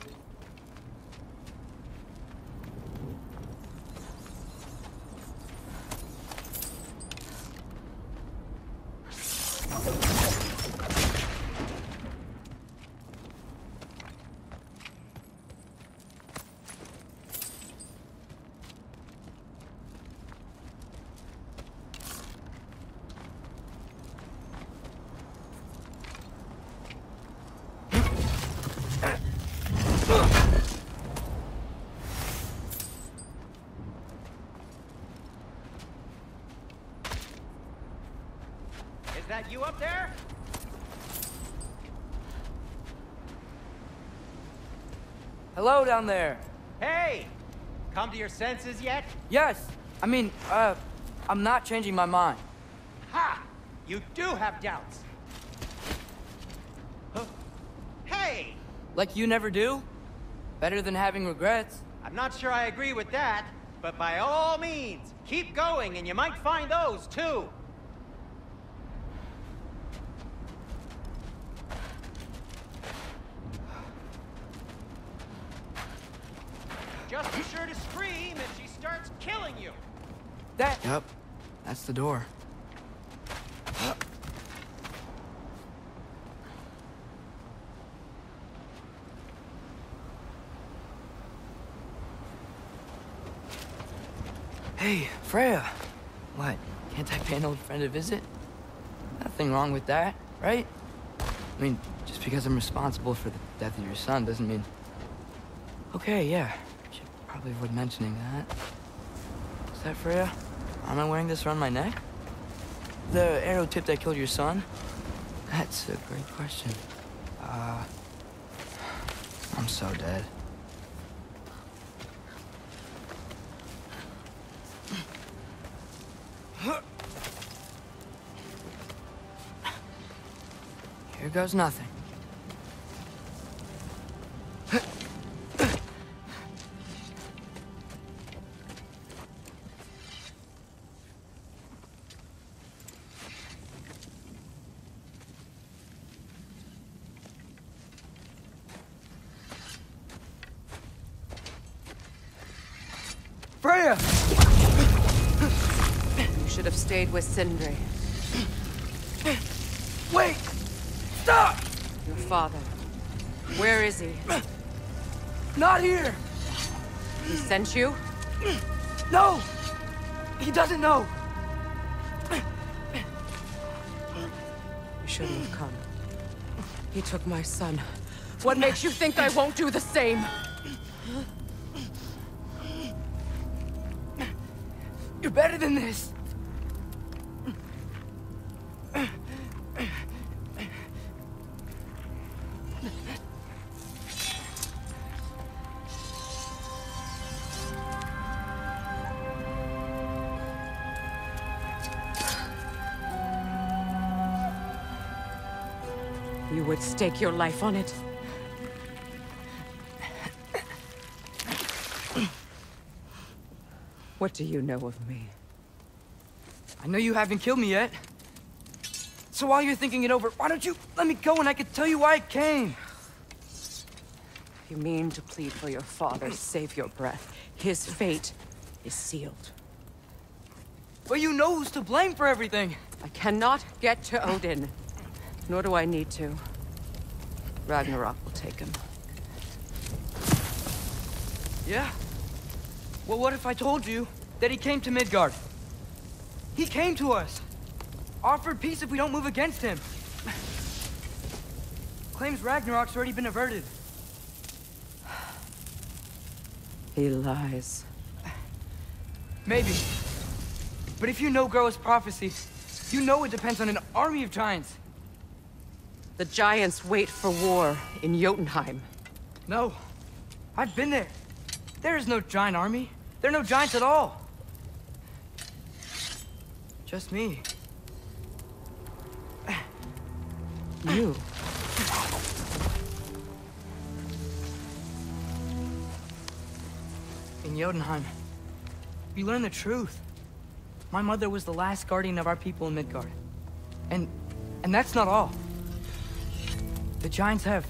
Speaker 8: Is that you up there?
Speaker 1: Hello down there.
Speaker 8: Hey! Come to your senses yet?
Speaker 1: Yes. I mean, I'm not changing my mind.
Speaker 8: Ha! You do have doubts. Huh? Hey!
Speaker 1: Like you never do? Better than having regrets.
Speaker 8: I'm not sure I agree with that, but by all means, keep going and you might find those too. Just be sure to scream if she starts killing you.
Speaker 1: That... Yep. That's the door. Hey, Freya. What? Can't I pay an old friend a visit? Nothing wrong with that, right? I mean, just because I'm responsible for the death of your son doesn't mean... Okay, yeah. Should probably avoid mentioning that. Is that Freya? Am I wearing this around my neck? The arrow tip that killed your son? That's a great question. I'm so dead. Here goes nothing. Freya!
Speaker 10: You should have stayed with Sindri.
Speaker 1: Wait! Stop!
Speaker 10: Your father. Where is he?
Speaker 1: Not here!
Speaker 10: He sent you?
Speaker 1: No! He doesn't know!
Speaker 10: You shouldn't have come. He took my son. What makes you think I won't do the same?
Speaker 1: You're better than this!
Speaker 10: You would stake your life on it? What do you know of me?
Speaker 1: I know you haven't killed me yet. So while you're thinking it over, why don't you let me go and I can tell you why I came?
Speaker 10: You mean to plead for your father, save your breath. His fate is sealed.
Speaker 1: Well, you know who's to blame for everything.
Speaker 10: I cannot get to Odin. Nor do I need to. Ragnarok will take him.
Speaker 1: Yeah? Well, what if I told you that he came to Midgard? He came to us. Offered peace if we don't move against him. Claims Ragnarok's already been averted.
Speaker 10: He lies.
Speaker 1: Maybe. But if you know Groa's prophecy, you know it depends on an army of giants.
Speaker 10: The giants wait for war in Jotunheim.
Speaker 1: No. I've been there. There is no giant army. There are no giants at all. Just me. You. In Jotunheim, we learn the truth. My mother was the last guardian of our people in Midgard. And that's not all. The giants have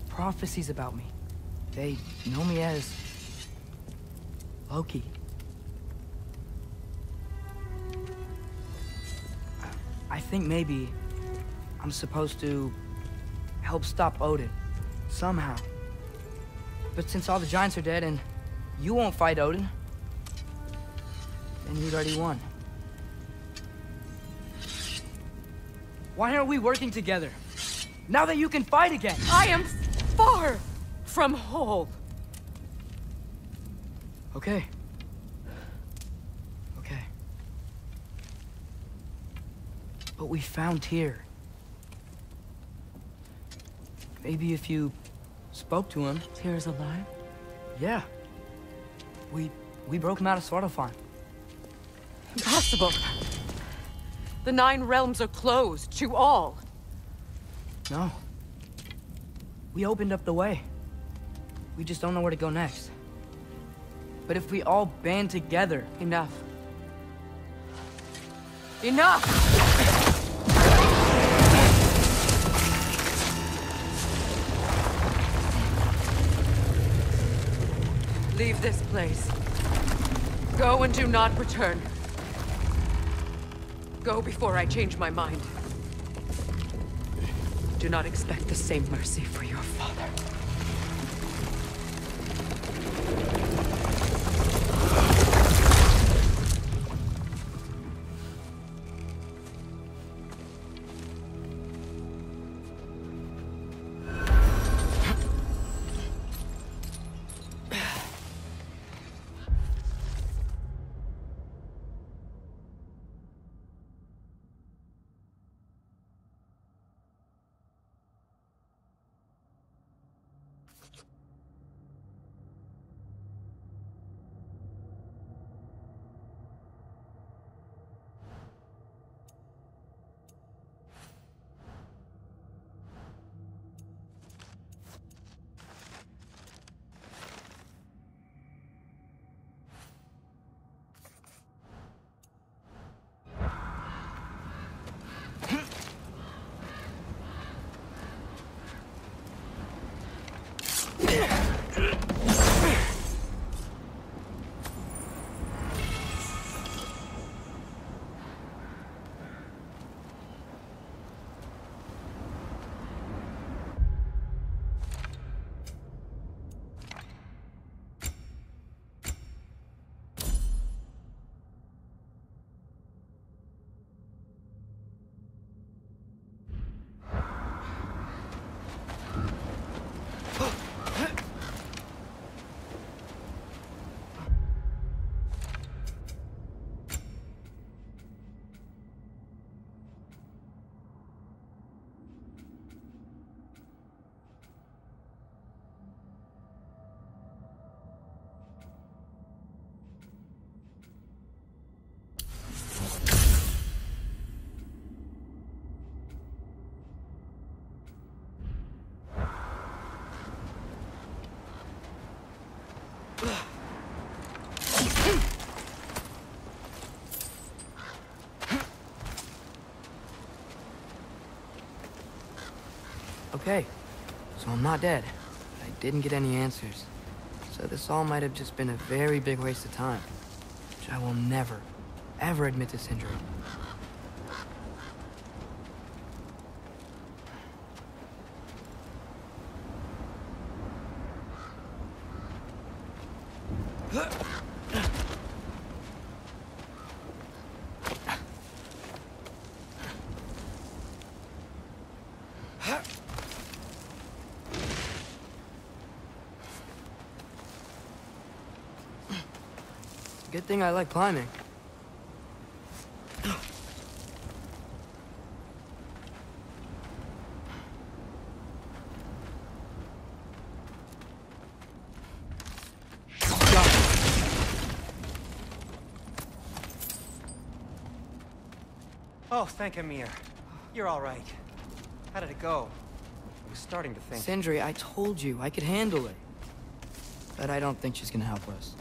Speaker 1: prophecies about me. They know me as Loki. I think maybe I'm supposed to help stop Odin, somehow. But since all the giants are dead and you won't fight Odin, then you've already won. Why aren't we working together? Now that you can fight again!
Speaker 10: I am far from whole.
Speaker 1: Okay. Okay. But we found Tyr. Maybe if you spoke to him...
Speaker 10: Tyr's alive?
Speaker 1: Yeah. We broke him out of Svartalfheim.
Speaker 10: Impossible. The 9 realms are closed to all.
Speaker 1: No. We opened up the way. We just don't know where to go next. But if we all band together...
Speaker 10: Enough. Enough! Leave this place. Go and do not return. Go before I change my mind. Do not expect the same mercy for your father.
Speaker 1: Okay, so I'm not dead. I didn't get any answers. So this all might have just been a very big waste of time. Which I will never, ever admit to Sindri. Good thing I like climbing.
Speaker 7: Oh, thank Amir. You're all right. How did it go? I was starting to think...
Speaker 1: Sindri, I told you I could handle it. But I don't think she's gonna help us.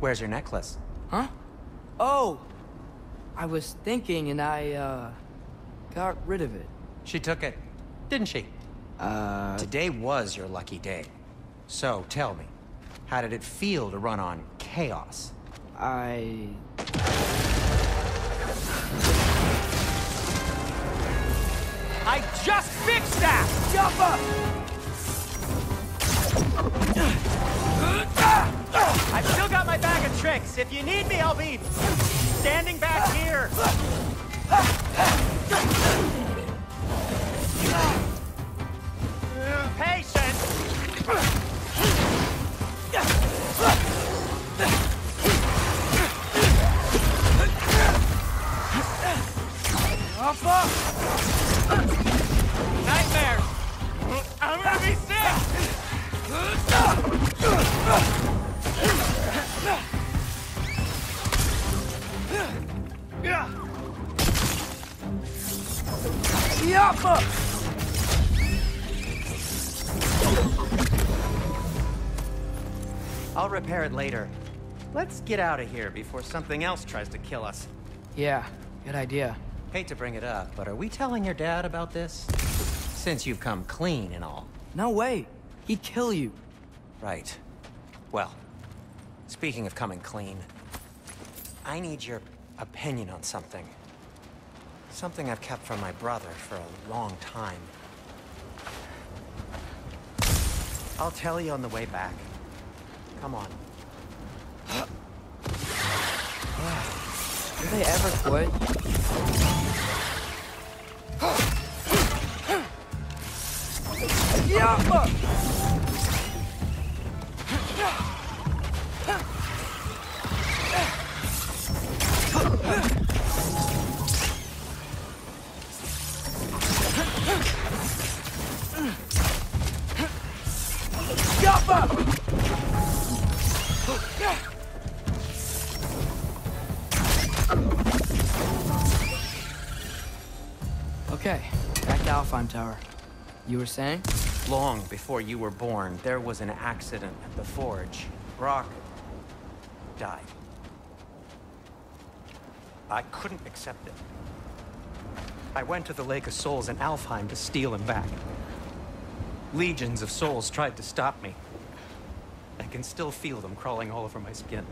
Speaker 7: Where's your necklace?
Speaker 1: Huh? Oh! I was thinking and I, got rid of it.
Speaker 7: She took it, didn't she? Today was your lucky day. So, tell me, how did it feel to run on chaos?
Speaker 1: I
Speaker 7: just fixed that!
Speaker 1: jump up!
Speaker 7: I've still got my bag of tricks. If you need me, I'll be standing back here. Patience! Nightmares! I'm gonna be sick! I'll repair it later. Let's get out of here before something else tries to kill us.
Speaker 1: Yeah, good idea.
Speaker 7: Hate to bring it up, but are we telling your dad about this? Since you've come clean and all.
Speaker 1: No way. He'd kill you.
Speaker 7: Right. Well, speaking of coming clean, I need your opinion on something. Something I've kept from my brother for a long time. I'll tell you on the way back. Come on.
Speaker 1: Do they ever quit? Okay, back to Alfheim Tower. You were saying?
Speaker 7: Long before you were born, there was an accident at the forge. Brock died. I couldn't accept it. I went to the Lake of Souls in Alfheim to steal him back. Legions of souls tried to stop me. I can still feel them crawling all over my skin.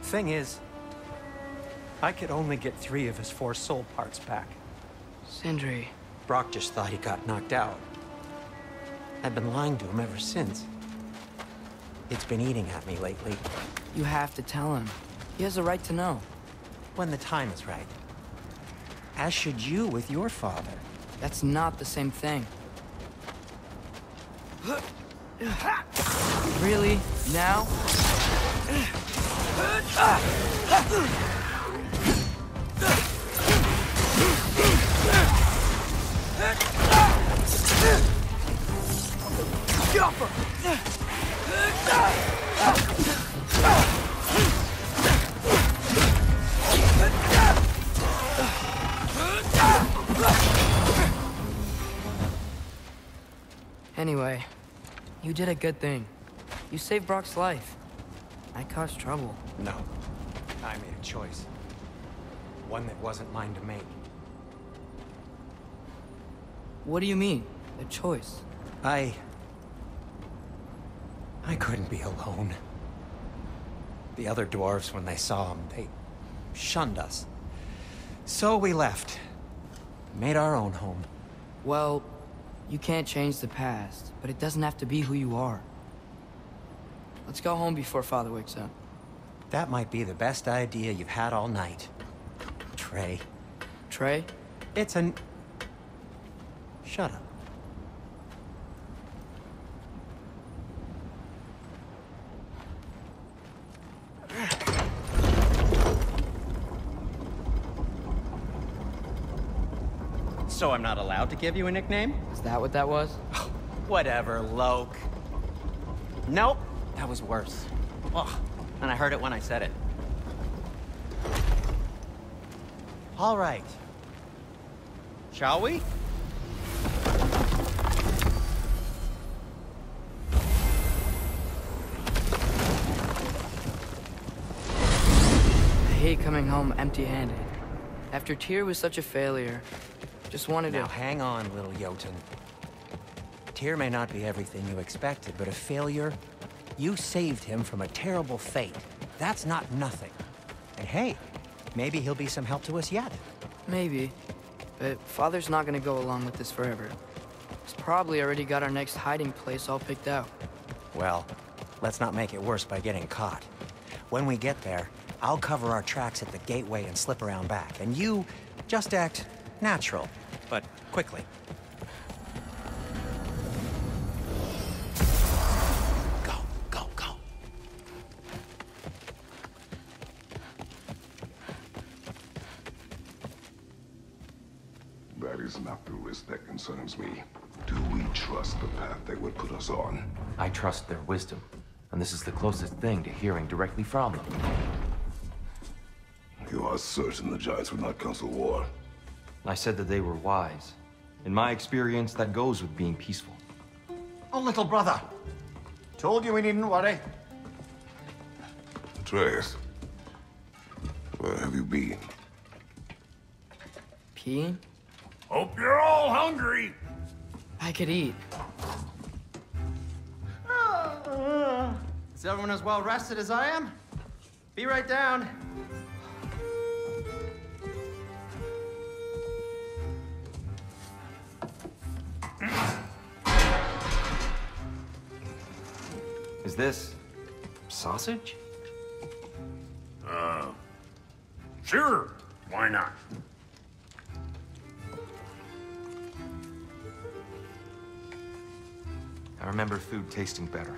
Speaker 7: Thing is, I could only get 3 of his 4 soul parts back.
Speaker 1: Sindri.
Speaker 7: Brock just thought he got knocked out. I've been lying to him ever since. It's been eating at me lately.
Speaker 1: You have to tell him. He has a right to know.
Speaker 7: When the time is right. As should you with your father.
Speaker 1: That's not the same thing. Really? Now? Anyway, you did a good thing. You saved Brock's life. I caused trouble.
Speaker 7: No. I made a choice. One that wasn't mine to make.
Speaker 1: What do you mean? A choice?
Speaker 7: I couldn't be alone. The other dwarves, when they saw him, they shunned us. So we left. Made our own home.
Speaker 1: Well, you can't change the past, but it doesn't have to be who you are. Let's go home before Father wakes up.
Speaker 7: That might be the best idea you've had all night. Trey.
Speaker 1: Trey?
Speaker 7: It's an... Shut up. So I'm not allowed to give you a nickname?
Speaker 1: Is that what that was?
Speaker 7: Whatever, Loke.
Speaker 8: Nope, that was worse. Ugh, and I heard it when I said it. All right. Shall we?
Speaker 1: I hate coming home empty-handed. After Tyr was such a failure, just wanted
Speaker 8: Now
Speaker 1: to...
Speaker 8: hang on, little Jotun. Tyr may not be everything you expected, but a failure? You saved him from a terrible fate. That's not nothing. And hey, maybe he'll be some help to us yet.
Speaker 1: Maybe. But Father's not gonna go along with this forever. He's probably already got our next hiding place all picked out.
Speaker 8: Well, let's not make it worse by getting caught. When we get there, I'll cover our tracks at the gateway and slip around back. And you just act natural, but quickly. Go, go, go.
Speaker 2: That is not the risk that concerns me. Do we trust the path they would put us on?
Speaker 6: I trust their wisdom, and this is the closest thing to hearing directly from them.
Speaker 2: You are certain the Giants would not counsel war?
Speaker 6: I said that they were wise. In my experience, that goes with being peaceful.
Speaker 3: Oh, little brother. Told you we needn't worry.
Speaker 2: Atreus, where have you been?
Speaker 1: Peeing?
Speaker 4: Hope you're all hungry.
Speaker 1: I could eat.
Speaker 8: Is everyone as well rested as I am? Be right down.
Speaker 6: Is this sausage?
Speaker 4: Sure, why not?
Speaker 6: I remember food tasting better.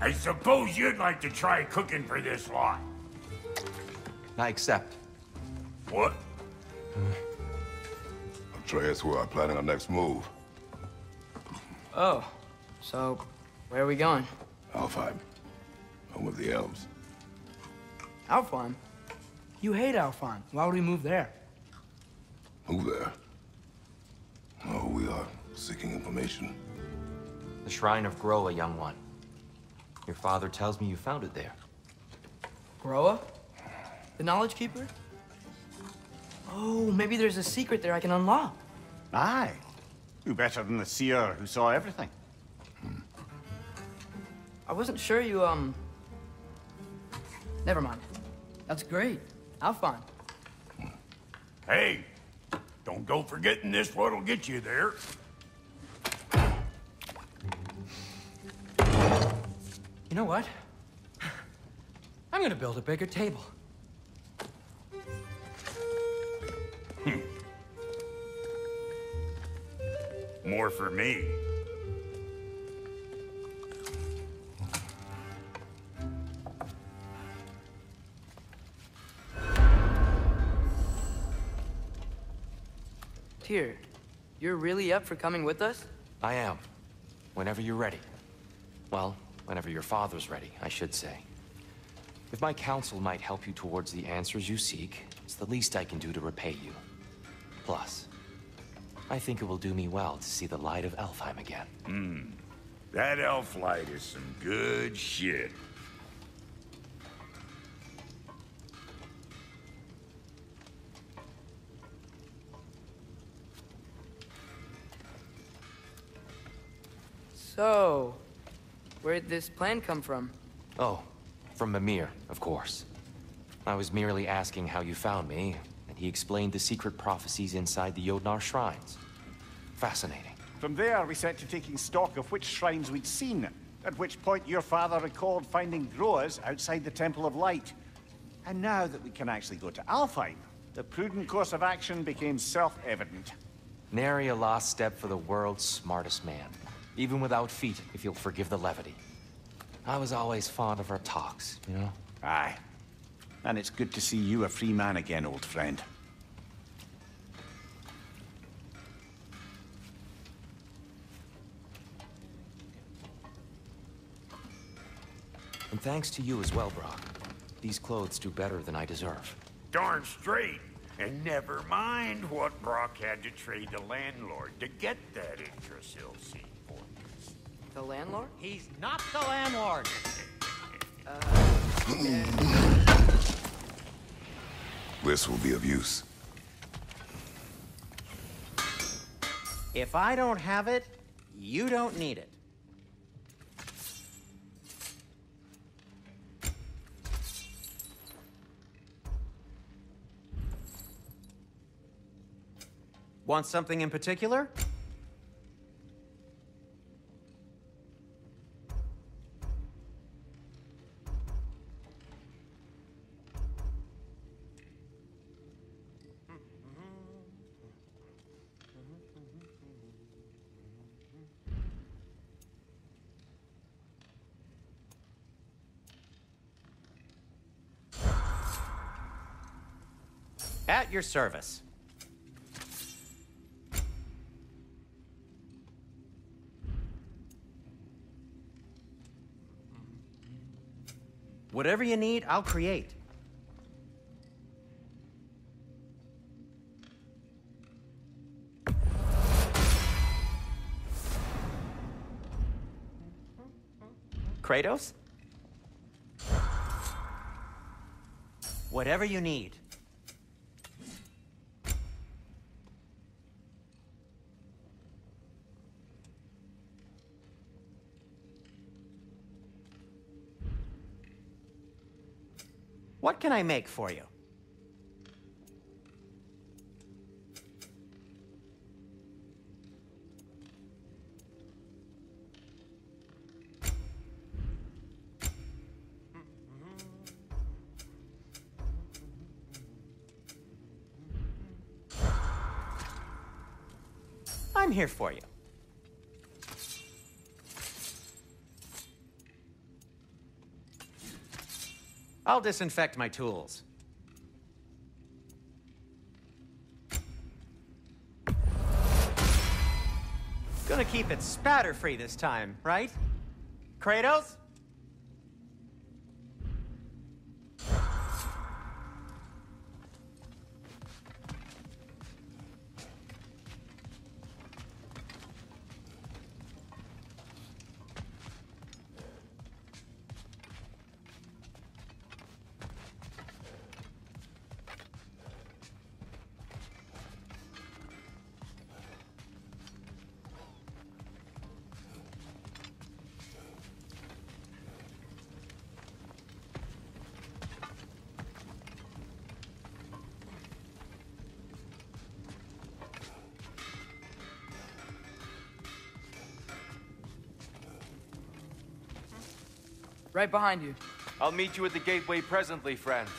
Speaker 4: I suppose you'd like to try cooking for this lot.
Speaker 6: I accept.
Speaker 4: What?
Speaker 2: Atreus, we are planning our next move.
Speaker 1: Oh, so where are we going?
Speaker 2: Alfheim, home of the elves.
Speaker 9: Alfheim? You hate Alfheim. Why would we move there?
Speaker 2: Move there? Oh, we are seeking information.
Speaker 6: The Shrine of Groa, young one. Your father tells me you found it there.
Speaker 1: Groa? The Knowledge Keeper? Oh, maybe there's a secret there I can unlock.
Speaker 3: Aye. Who better than the seer who saw everything?
Speaker 1: I wasn't sure you, Never mind. That's great. Alfheim.
Speaker 4: Hey, don't go forgetting this what'll get you there.
Speaker 7: You know what? I'm gonna build a bigger table.
Speaker 4: More for me.
Speaker 1: Tyr, you're really up for coming with us?
Speaker 6: I am. Whenever you're ready. Well, whenever your father's ready, I should say. If my counsel might help you towards the answers you seek, it's the least I can do to repay you. Plus, I think it will do me well to see the light of Alfheim again.
Speaker 4: That elf light is some good shit.
Speaker 1: So, where'd this plan come from?
Speaker 6: Oh, from Mimir, of course. I was merely asking how you found me, and he explained the secret prophecies inside the Jotnar shrines. Fascinating.
Speaker 3: From there, we set to taking stock of which shrines we'd seen, at which point your father recalled finding Groas outside the Temple of Light. And now that we can actually go to Alfheim, the prudent course of action became self-evident.
Speaker 6: Nary a lost step for the world's smartest man. Even without feet, if you'll forgive the levity. I was always fond of our talks, you know?
Speaker 3: Aye. And it's good to see you a free man again, old friend.
Speaker 6: And thanks to you as well, Brock. These clothes do better than I deserve.
Speaker 4: Darn straight. And never mind what Brock had to trade the landlord to get that Yggdrasil seat for you.
Speaker 1: The landlord?
Speaker 8: He's not the landlord.
Speaker 2: This will be of use.
Speaker 8: If I don't have it, you don't need it. Want something in particular? At your service. Whatever you need, I'll create. Kratos? Whatever you need. What can I make for you? I'm here for you. I'll disinfect my tools. Gonna keep it spatter-free this time, right? Kratos?
Speaker 1: Right behind you.
Speaker 5: I'll meet you at the gateway presently, friends.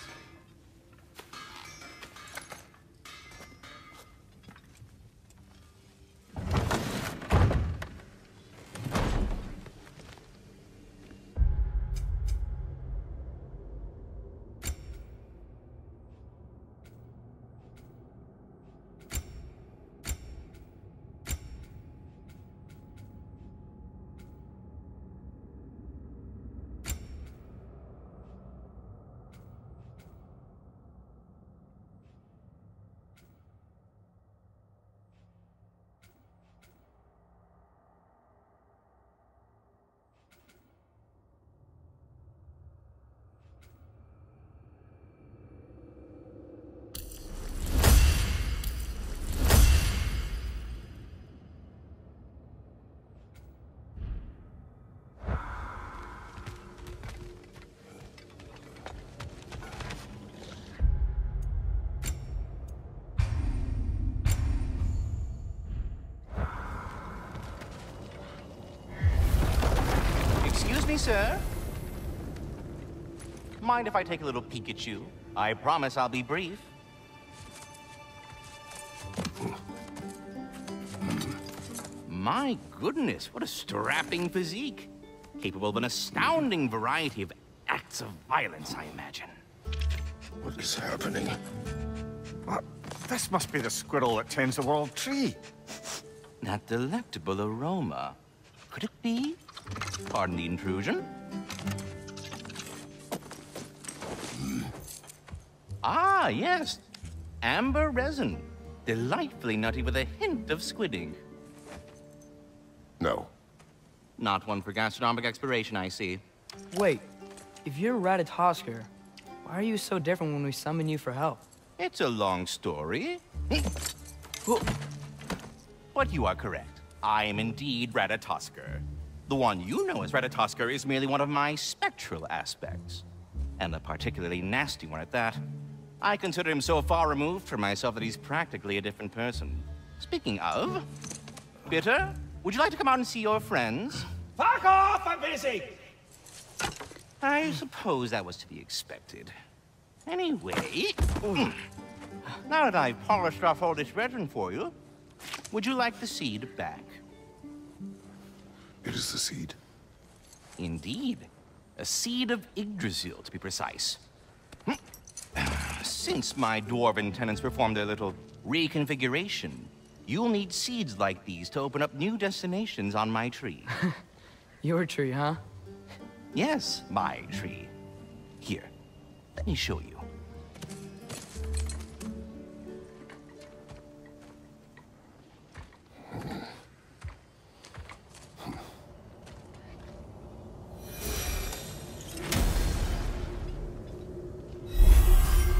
Speaker 11: Excuse me, sir. Mind if I take a little peek at you? I promise I'll be brief. My goodness, what a strapping physique. Capable of an astounding variety of acts of violence, I imagine.
Speaker 2: What is happening?
Speaker 3: What? This must be the squirrel that tends the world tree.
Speaker 11: That delectable aroma. Could it be? Pardon the intrusion. Ah, yes. Amber resin. Delightfully nutty with a hint of squidding.
Speaker 2: No.
Speaker 11: Not one for gastronomic exploration, I see.
Speaker 9: Wait, if you're Ratatosker, why are you so different when we summon you for help?
Speaker 11: It's a long story. But you are correct. I am indeed Ratatosker. The one you know as Ratatosker is merely one of my spectral aspects. And a particularly nasty one at that. I consider him so far removed from myself that he's practically a different person. Speaking of... Bitter, would you like to come out and see your friends?
Speaker 12: Fuck off! I'm busy!
Speaker 11: I suppose that was to be expected. Anyway... Now that I've polished off all this resin for you, would you like the seed back?
Speaker 2: It is the seed?
Speaker 11: Indeed. A seed of Yggdrasil, to be precise. Since my dwarven tenants performed their little reconfiguration, you'll need seeds like these to open up new destinations on my tree.
Speaker 9: Your tree, huh?
Speaker 11: Yes, my tree. Here, let me show you.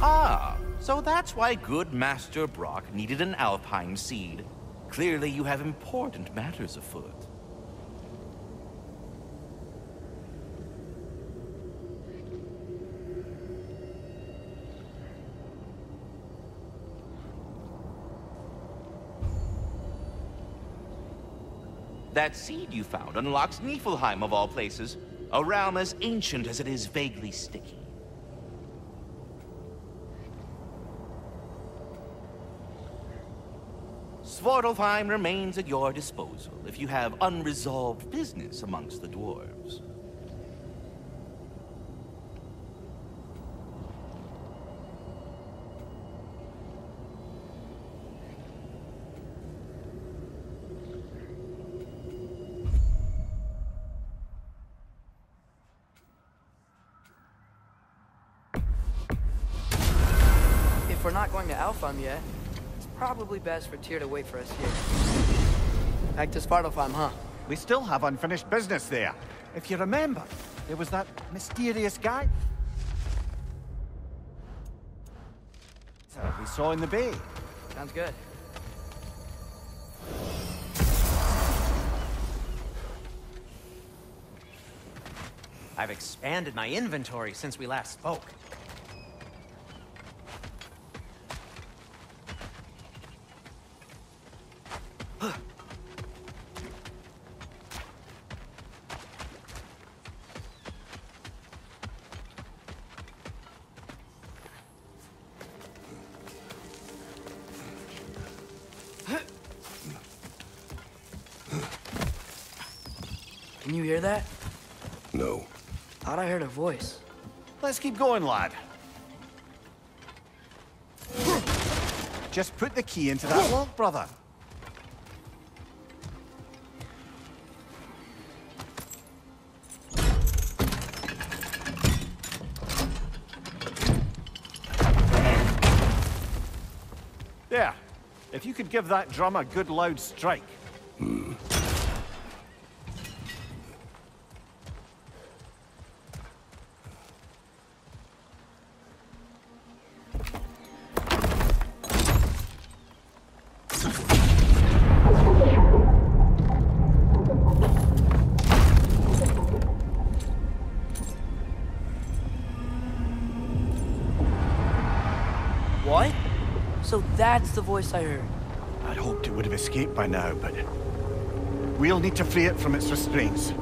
Speaker 11: Ah, so that's why good Master Brock needed an Alpine seed. Clearly you have important matters afoot. That seed you found unlocks Niflheim of all places, a realm as ancient as it is vaguely sticky. Svartalfheim remains at your disposal if you have unresolved business amongst the dwarves.
Speaker 1: If we're not going to Alfheim yet, it's probably best for Tyr to wait for us here. Back to Svartalfheim, huh?
Speaker 3: We still have unfinished business there. If you remember, there was that mysterious guy we saw in the bay.
Speaker 1: Sounds good.
Speaker 7: I've expanded my inventory since we last spoke.
Speaker 1: Can you hear that?
Speaker 2: No.
Speaker 1: Thought I heard a voice.
Speaker 3: Let's keep going, lad. Just put the key into that lock, brother. There. If you could give that drum a good loud strike.
Speaker 1: What? So that's the voice I heard.
Speaker 3: I'd hoped it would have escaped by now, but we'll need to free it from its restraints.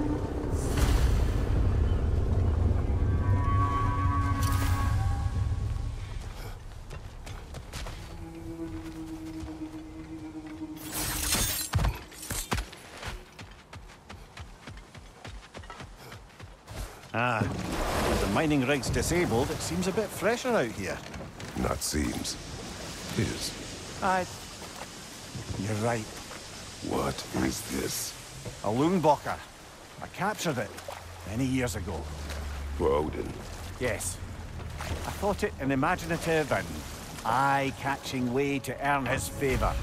Speaker 3: Ah, with the mining rigs disabled, it seems a bit fresher out here.
Speaker 2: Not seems. Is.
Speaker 3: You're right.
Speaker 2: What is this?
Speaker 3: A Loonbocker. I captured it many years ago.
Speaker 2: For Odin.
Speaker 3: Yes. I thought it an imaginative and eye-catching way to earn his favor.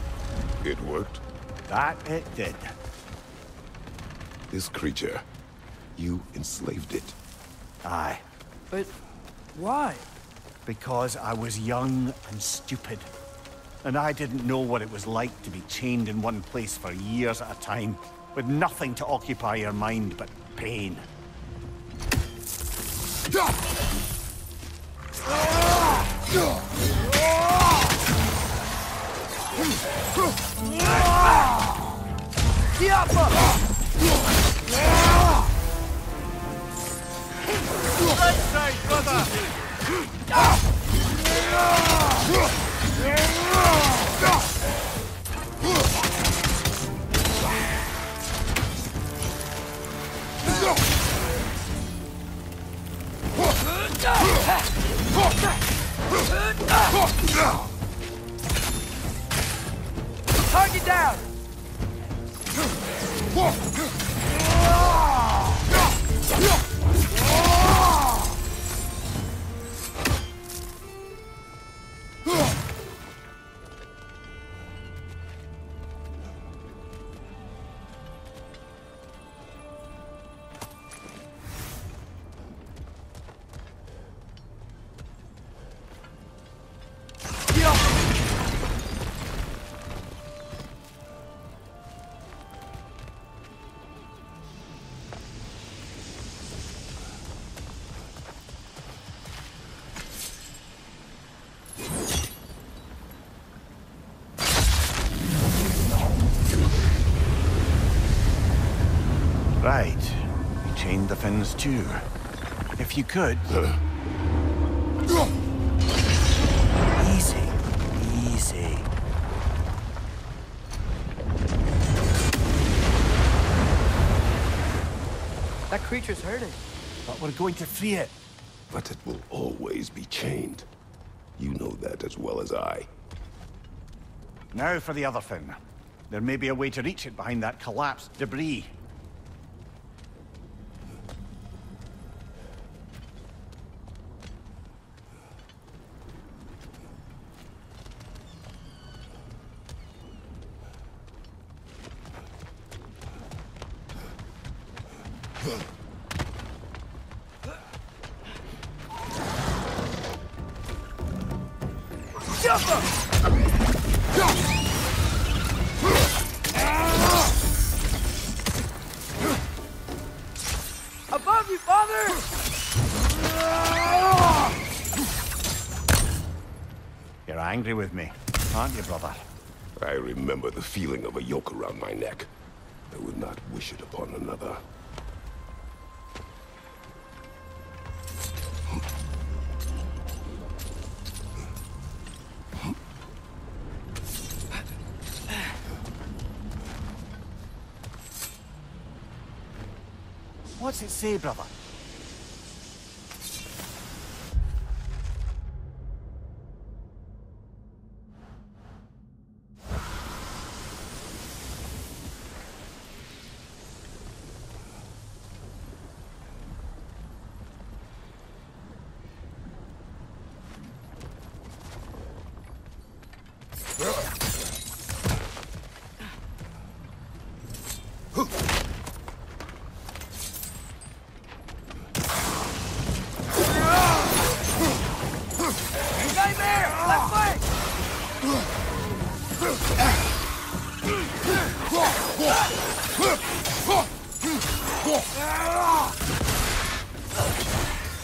Speaker 2: It worked?
Speaker 3: That it did.
Speaker 2: This creature, you enslaved it.
Speaker 3: Aye.
Speaker 9: But why?
Speaker 3: Because I was young and stupid. And I didn't know what it was like to be chained in one place for years at a time, with nothing to occupy your mind but pain.
Speaker 12: Right side, brother!
Speaker 9: Target down!
Speaker 3: Right. You chained the fins too. If you could... Easy. Easy.
Speaker 9: That creature's hurting.
Speaker 3: But we're going to free it.
Speaker 2: But it will always be chained. You know that as well as I.
Speaker 3: Now for the other fin. There may be a way to reach it behind that collapsed debris.
Speaker 9: Above you, father!
Speaker 3: You're angry with me, aren't you, brother?
Speaker 2: I remember the feeling of a yoke around my neck. I would not wish it upon another.
Speaker 3: What's it say, brother?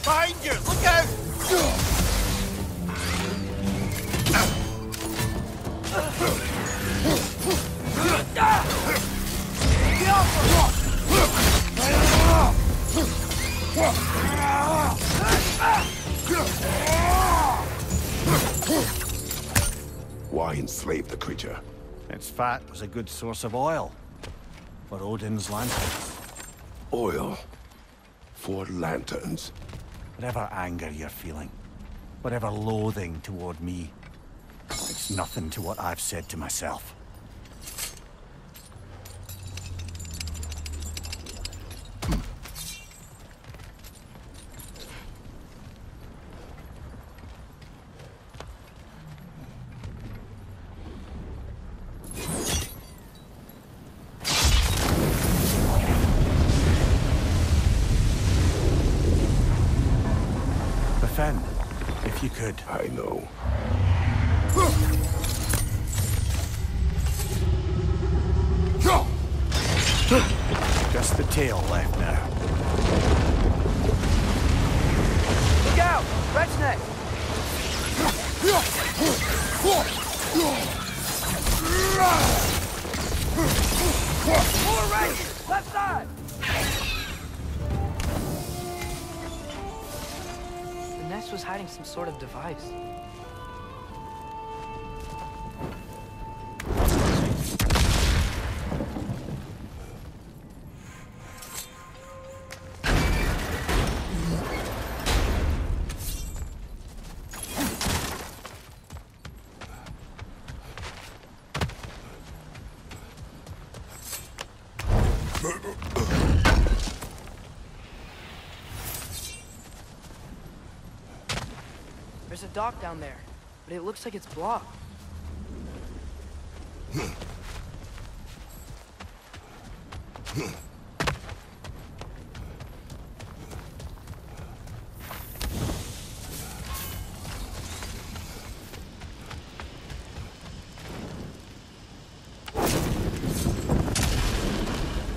Speaker 12: Behind you! Look out!
Speaker 2: Why enslave the creature?
Speaker 3: Its fat was a good source of oil for Odin's lanterns.
Speaker 2: Oil for lanterns.
Speaker 3: Whatever anger you're feeling, whatever loathing toward me, it's nothing to what I've said to myself. Finn, if you could.
Speaker 2: I know.
Speaker 3: Just the tail left now.
Speaker 9: Look out! Red's neck! More right! Left side! The nest was hiding some sort of device. There's a dock down there, but it looks like it's blocked.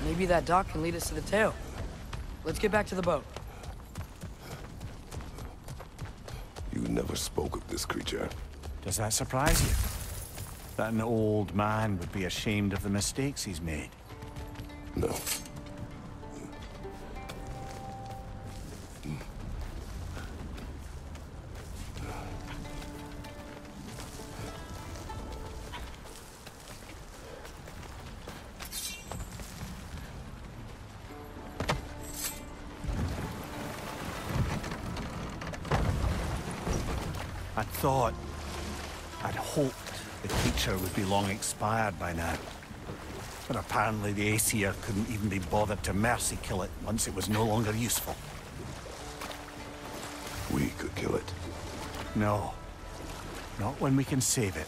Speaker 9: Maybe that dock can lead us to the tail. Let's get back to the boat.
Speaker 2: You never spoke of this creature.
Speaker 3: Does that surprise you? That an old man would be ashamed of the mistakes he's made?
Speaker 2: No.
Speaker 3: I'd hoped the creature would be long expired by now. But apparently the Aesir couldn't even be bothered to mercy kill it once it was no longer useful.
Speaker 2: We could kill it.
Speaker 3: No. Not when we can save it.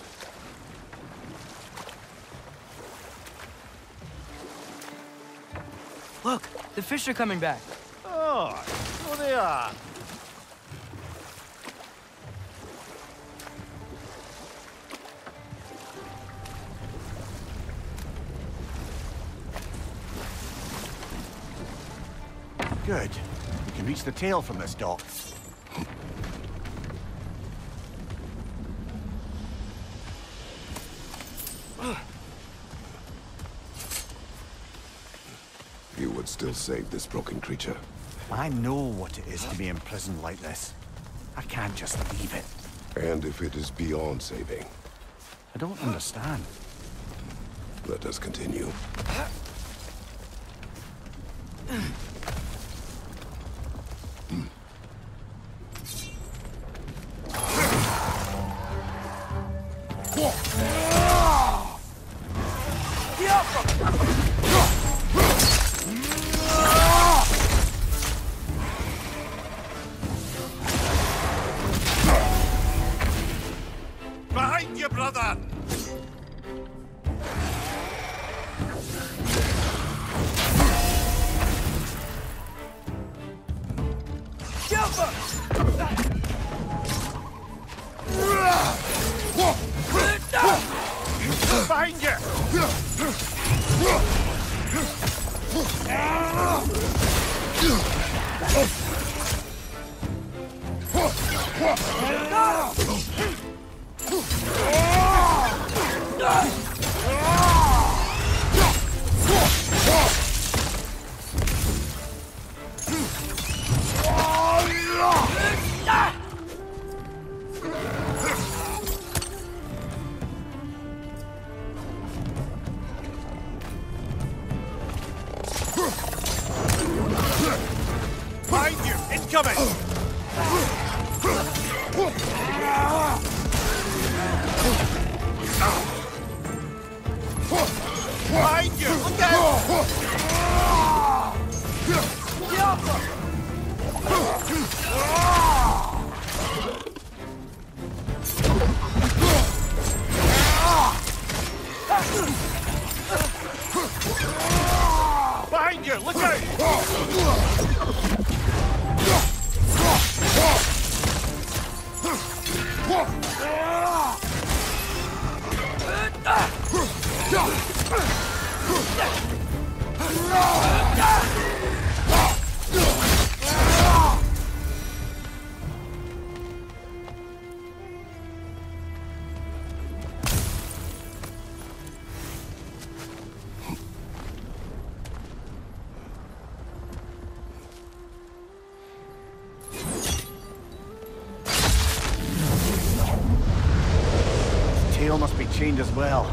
Speaker 9: Look, the fish are coming back.
Speaker 12: Oh, so they are.
Speaker 3: Good. We can reach the tail from this dock.
Speaker 2: You would still save this broken creature.
Speaker 3: I know what it is to be imprisoned like this. I can't just leave it.
Speaker 2: And if it is beyond saving?
Speaker 3: I don't understand.
Speaker 2: Let us continue.
Speaker 12: Behind you, brother! Behind you! Behind you! Incoming! Behind you! Look Behind you! Look out!
Speaker 3: tail must be chained as well.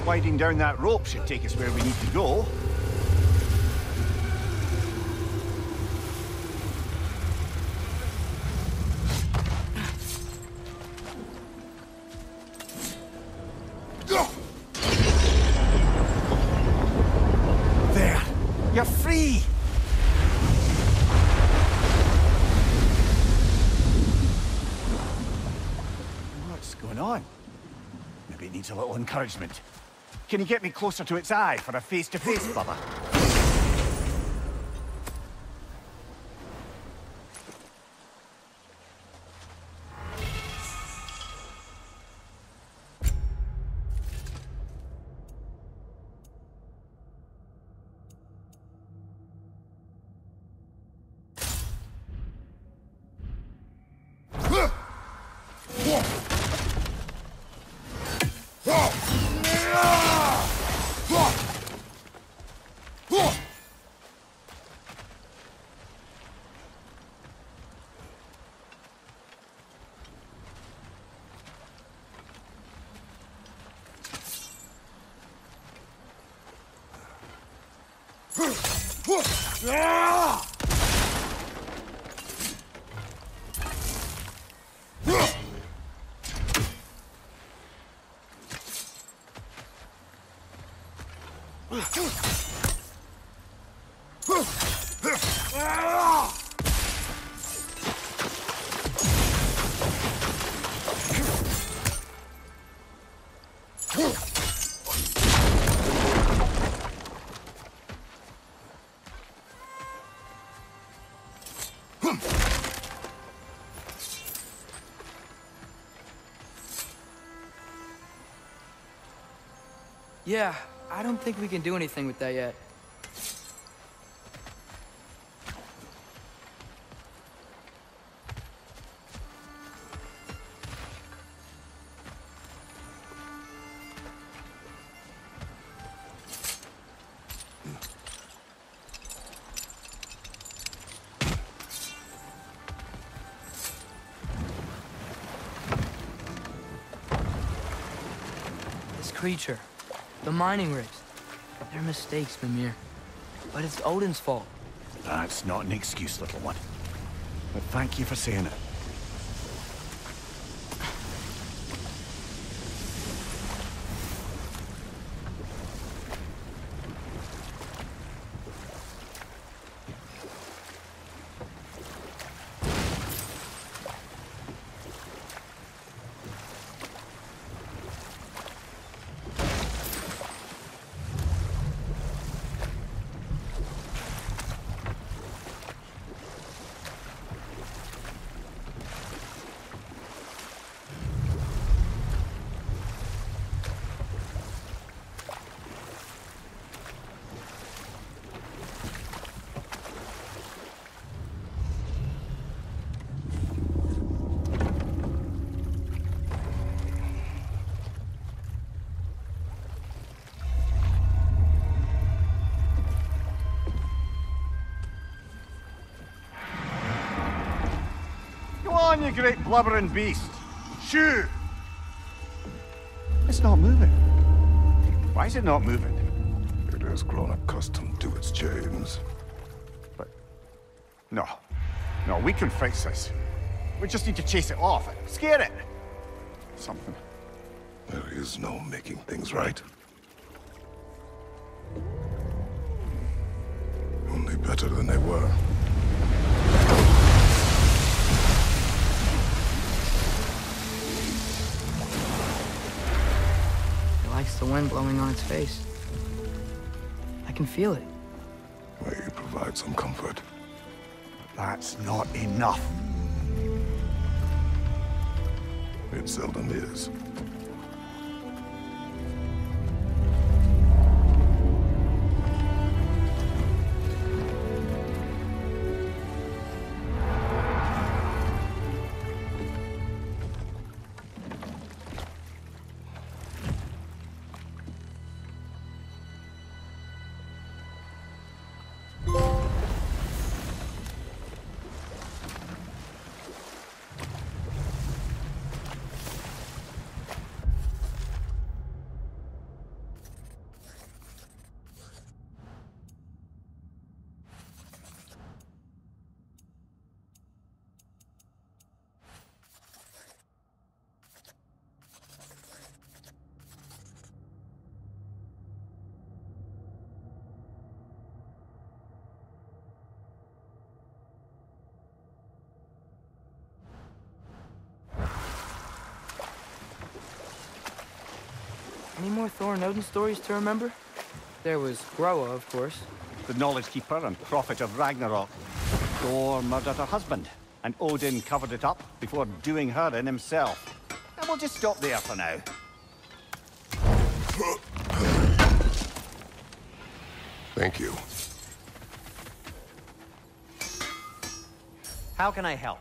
Speaker 3: Sliding down that rope should take us where we need to go. There! You're free! What's going on? Maybe it needs a little encouragement. Can you get me closer to its eye for a face-to-face, Bubba?
Speaker 9: Yeah, I don't think we can do anything with that yet. This creature. The mining rigs. They're mistakes, Mimir. But it's Odin's fault.
Speaker 3: That's not an excuse, little one. But thank you for saying it. On, you great blubbering beast! Shoo! It's not moving. Why is it not moving?
Speaker 2: It has grown accustomed to its chains.
Speaker 3: But... No. No, we can fix this. We just need to chase it off. Scare it! Something.
Speaker 2: There is no making things right. Only better than they were.
Speaker 9: Likes the wind blowing on its face. I can feel it.
Speaker 2: May you provide some comfort.
Speaker 3: That's not enough.
Speaker 2: It seldom is.
Speaker 9: Any more Thor and Odin stories to remember? There was Groa, of course.
Speaker 3: The knowledge keeper and prophet of Ragnarok. Thor murdered her husband, and Odin covered it up before doing her in himself. And we'll just stop there for now.
Speaker 2: Thank you.
Speaker 8: How can I help?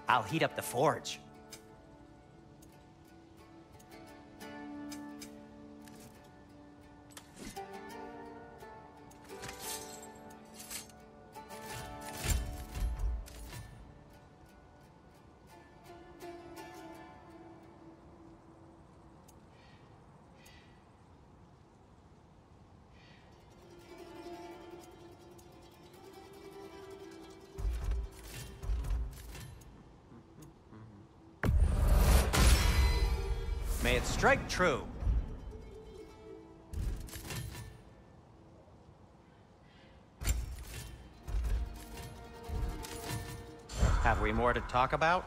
Speaker 8: I'll heat up the forge. May it strike true. Have we more to talk about?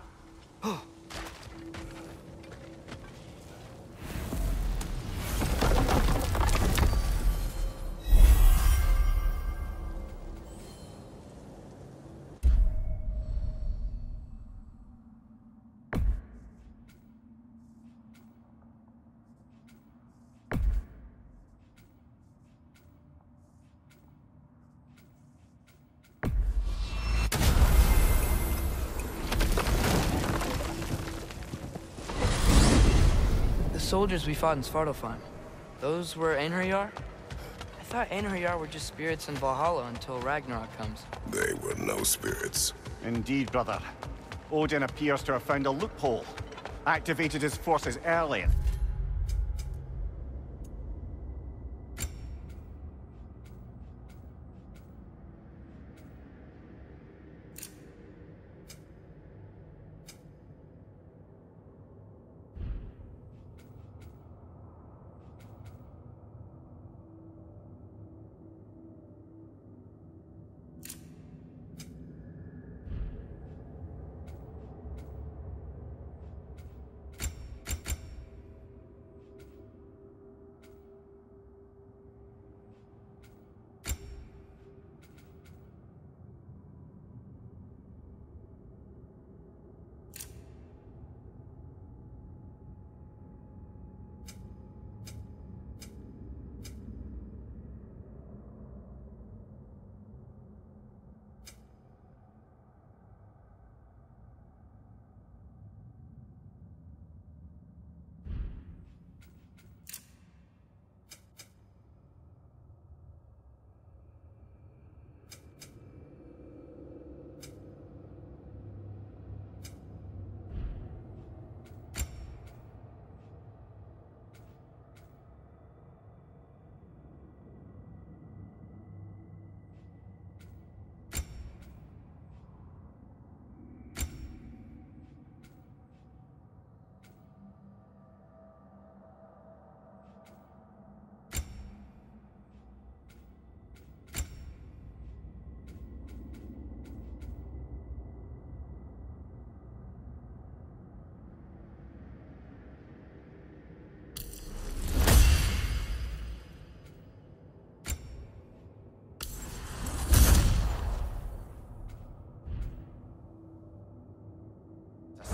Speaker 9: Soldiers we fought in Svartalfheim. Those were Einherjar? I thought Einherjar were just spirits in Valhalla until Ragnarok comes.
Speaker 2: They were no spirits.
Speaker 3: Indeed, brother. Odin appears to have found a loophole. Activated his forces early.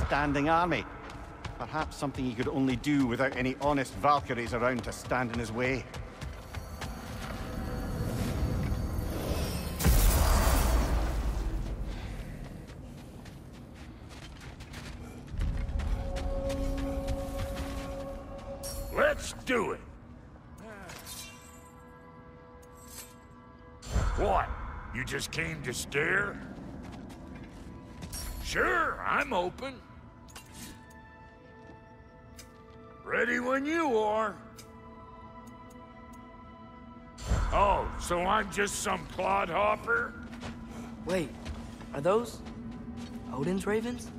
Speaker 3: Standing army. Perhaps something he could only do without any honest Valkyries around to stand in his way.
Speaker 4: Let's do it. What? You just came to stare? Sure, I'm open. Ready when you are. Oh, so I'm just some clodhopper?
Speaker 9: Wait, are those Odin's ravens?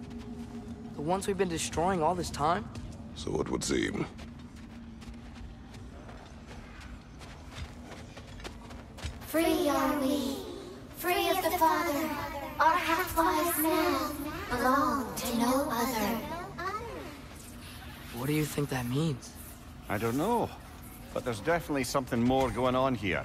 Speaker 9: The ones we've been destroying all this time?
Speaker 2: So it would seem.
Speaker 13: Free are we, free of the Father, smell belong to no other.
Speaker 1: What do you think that means?
Speaker 3: I don't know, but there's definitely something more going on here.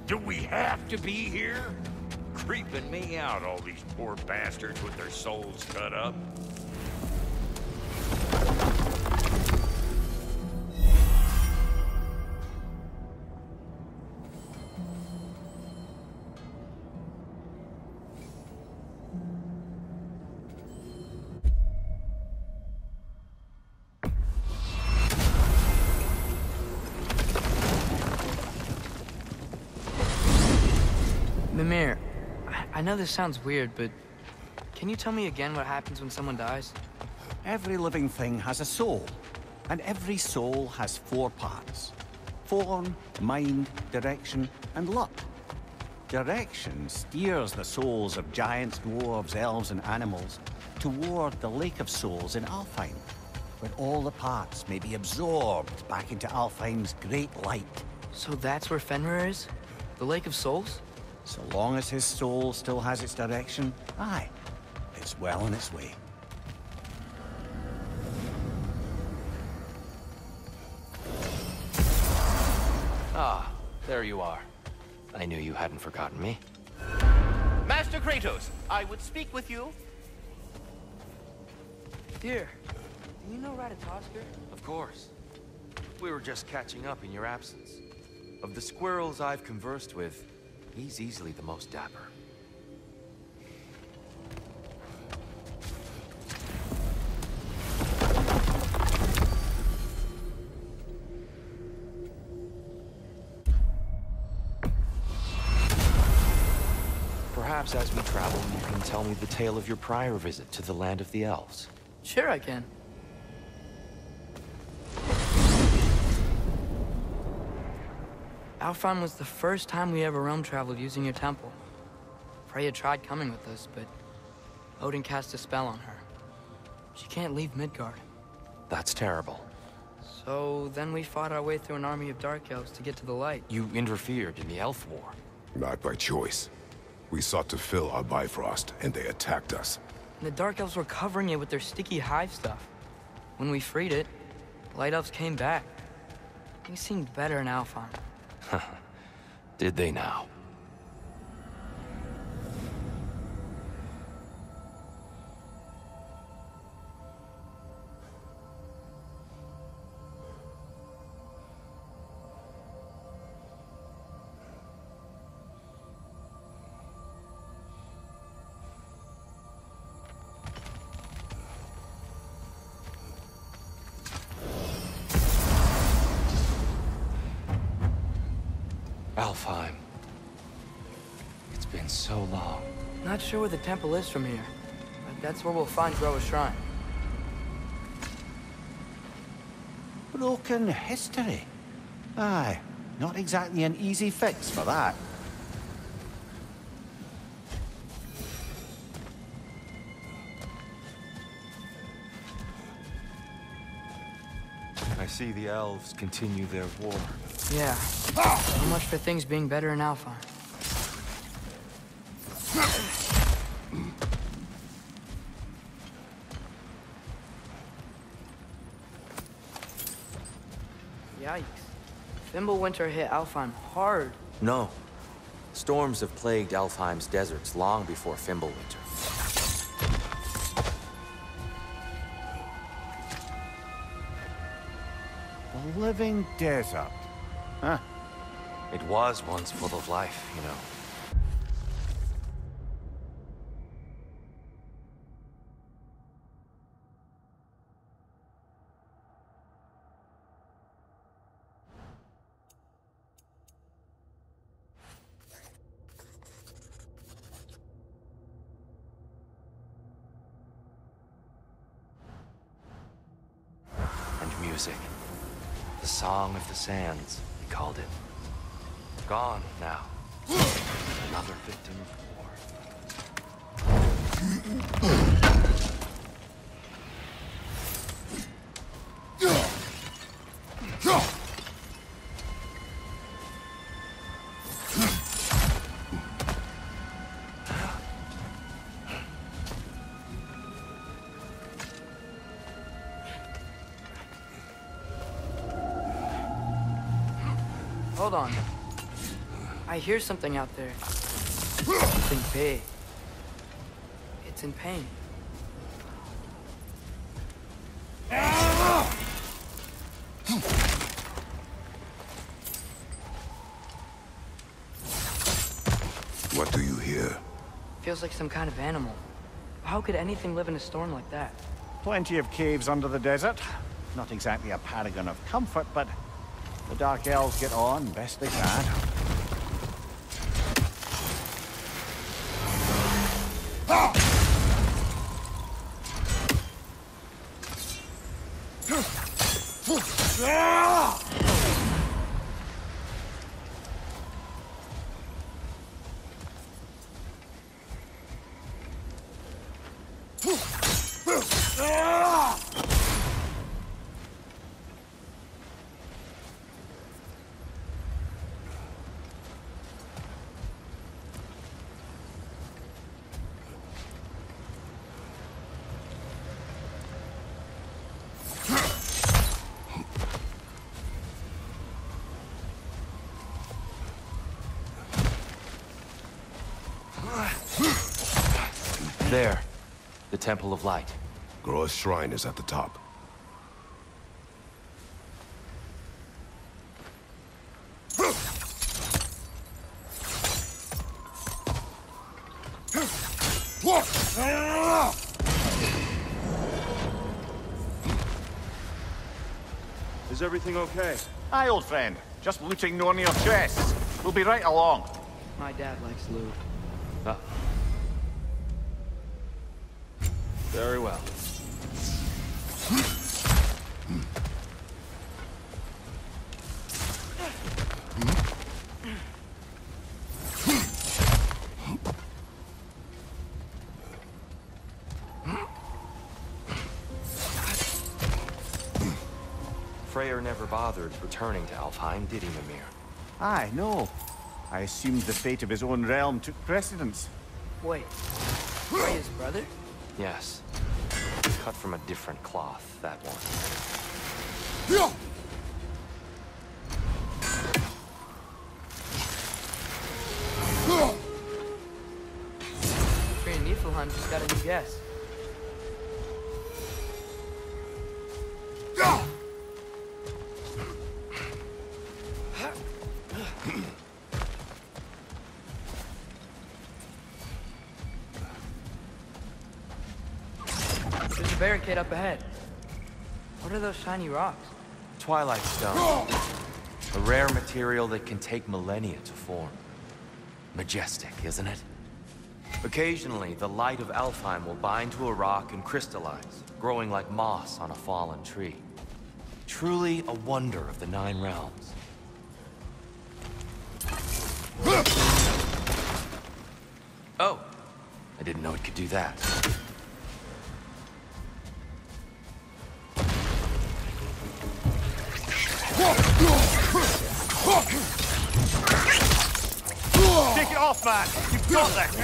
Speaker 4: Do we have to be here? Creeping me out, all these poor bastards with their souls cut up.
Speaker 1: Mimir, I know this sounds weird, but can you tell me again what happens when someone dies?
Speaker 3: Every living thing has a soul, and every soul has 4 parts. Form, mind, direction, and luck. Direction steers the souls of giants, dwarves, elves, and animals toward the Lake of Souls in Alfheim, where all the parts may be absorbed back into Alfheim's great light.
Speaker 1: So that's where Fenrir is? The Lake of Souls?
Speaker 3: So long as his soul still has its direction, aye, it's well on its way.
Speaker 6: Ah, there you are. I knew you hadn't forgotten me.
Speaker 11: Master Kratos, I would speak with you.
Speaker 1: Dear, do you know Ratatoskr?
Speaker 6: Of course. We were just catching up in your absence. Of the squirrels I've conversed with, he's easily the most dapper. Perhaps as we travel, you can tell me the tale of your prior visit to the land of the elves.
Speaker 1: Sure I can. Alfheim was the first time we ever realm traveled using your temple. Freya tried coming with us, but Odin cast a spell on her. She can't leave Midgard.
Speaker 6: That's terrible.
Speaker 1: So then we fought our way through an army of dark elves to get to the light.
Speaker 6: You interfered in the Elf War.
Speaker 2: Not by choice. We sought to fill our Bifrost, and they attacked us.
Speaker 1: And the dark elves were covering it with their sticky hive stuff. When we freed it, the light elves came back. Things seemed better in Alfheim.
Speaker 6: Did they now? Alfheim. It's been so long.
Speaker 1: Not sure where the temple is from here, but that's where we'll find Groa's shrine.
Speaker 3: Broken history. Aye, not exactly an easy fix for that.
Speaker 6: I see the elves continue their war.
Speaker 1: Yeah. So much for things being better in Alfheim. Yikes. Fimbulwinter hit Alfheim hard.
Speaker 6: No. Storms have plagued Alfheim's deserts long before Fimbulwinter.
Speaker 3: A living desert. Huh.
Speaker 6: It was once full of life, you know. music. The Song of the Sands, he called it. Gone now. Another victim of war.
Speaker 1: Hold on. I hear something out there. Something big. It's in pain.
Speaker 2: What do you hear?
Speaker 1: Feels like some kind of animal. How could anything live in a storm like that?
Speaker 3: Plenty of caves under the desert. Not exactly a paragon of comfort, but the Dark Elves get on best they can.
Speaker 6: There. The Temple of Light.
Speaker 2: Groa's shrine is at the top.
Speaker 5: Is everything okay?
Speaker 3: Aye, old friend. Just looting one of your chests. We'll be right along.
Speaker 1: My dad likes loot.
Speaker 6: Ah. Very well. Freyr never bothered returning to Alfheim, did he, Mimir?
Speaker 3: Aye, no. I assumed the fate of his own realm took precedence.
Speaker 1: Wait. Freya's brother?
Speaker 6: Yes. Cut from a different cloth, that one.
Speaker 1: Frey and Niflheim just got a new guest. There's a barricade up ahead. What are those shiny rocks?
Speaker 6: Twilight Stone. A rare material that can take millennia to form. Majestic, isn't it? Occasionally, the light of Alfheim will bind to a rock and crystallize, growing like moss on a fallen tree. Truly a wonder of the Nine Realms. Oh, I didn't know it could do that.
Speaker 3: Take it off, man! You've got this!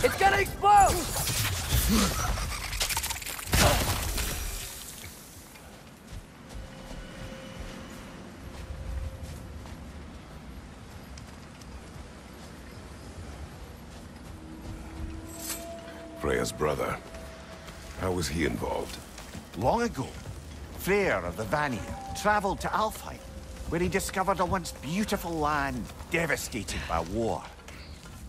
Speaker 1: It's gonna explode!
Speaker 2: Freya's brother. How was he involved?
Speaker 3: Long ago, Freyr of the Vanir traveled to Alfheim, where he discovered a once beautiful land devastated by war.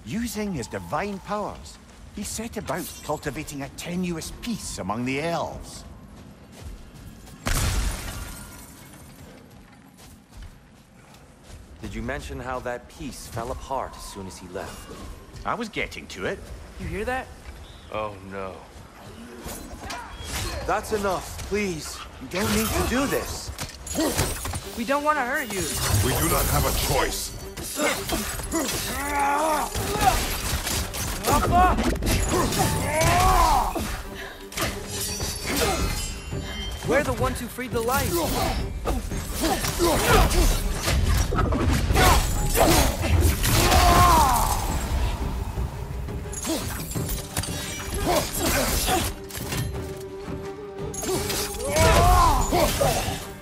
Speaker 3: Using his divine powers, he set about cultivating a tenuous peace among the elves.
Speaker 6: Did you mention how that piece fell apart as soon as he left?
Speaker 3: I was getting to it.
Speaker 1: You hear that?
Speaker 6: Oh no.
Speaker 5: That's enough, please. You don't need to do this.
Speaker 1: We don't want to hurt you.
Speaker 2: We do not have a choice.
Speaker 1: We're the ones who freed the light.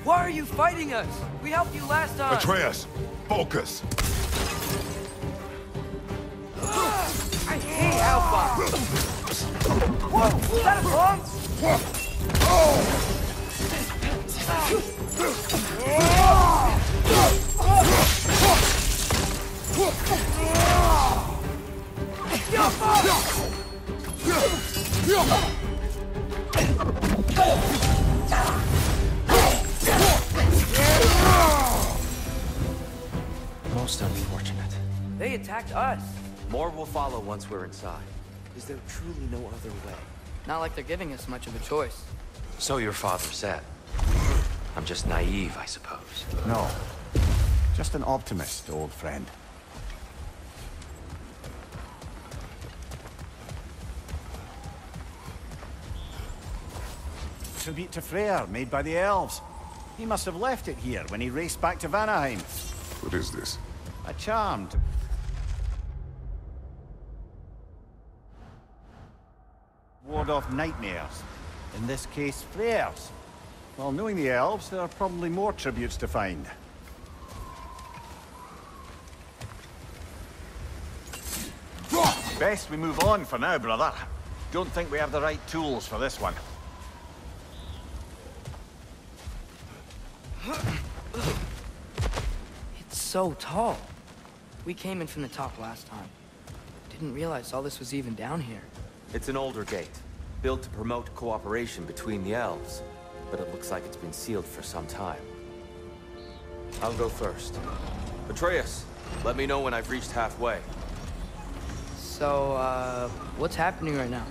Speaker 1: Why are you fighting us? We helped you last time.
Speaker 2: Atreus, focus.
Speaker 1: I hate Alpha. Whoa, is that a bomb?
Speaker 6: Most unfortunate.
Speaker 1: They attacked us.
Speaker 6: More will follow once we're inside. Is there truly no other way?
Speaker 1: Not like they're giving us much of a choice.
Speaker 6: So your father said. I'm just naive, I suppose.
Speaker 3: No. Just an optimist, old friend. Tribute to Freyr, made by the elves. He must have left it here when he raced back to Vanaheim.
Speaker 2: What is this?
Speaker 3: A charm to ward off nightmares. In this case, Freyr's. Well, knowing the elves, there are probably more tributes to find. Best we move on for now, brother. Don't think we have the right tools for this one.
Speaker 1: It's so tall. We came in from the top last time. Didn't realize all this was even down here.
Speaker 6: It's an older gate, built to promote cooperation between the elves, but it looks like it's been sealed for some time. I'll go first. Atreus, let me know when I've reached halfway.
Speaker 1: So, what's happening right now?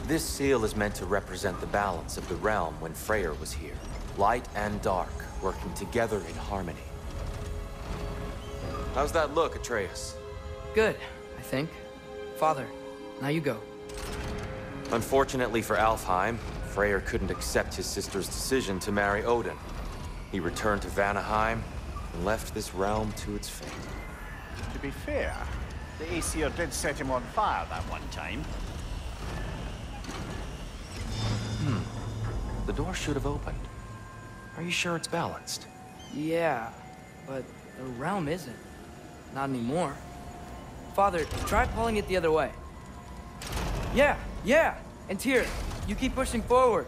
Speaker 6: This seal is meant to represent the balance of the realm when Freyr was here. Light and dark, working together in harmony. How's that look, Atreus?
Speaker 1: Good, I think. Father, now you go.
Speaker 6: Unfortunately for Alfheim, Freyr couldn't accept his sister's decision to marry Odin. He returned to Vanaheim and left this realm to its fate.
Speaker 3: To be fair, the Aesir did set him on fire that one time.
Speaker 6: The door should have opened. Are you sure it's balanced?
Speaker 1: Yeah, but the realm isn't. Not anymore. Father, try pulling it the other way. Yeah! And Tyr, you keep pushing forward.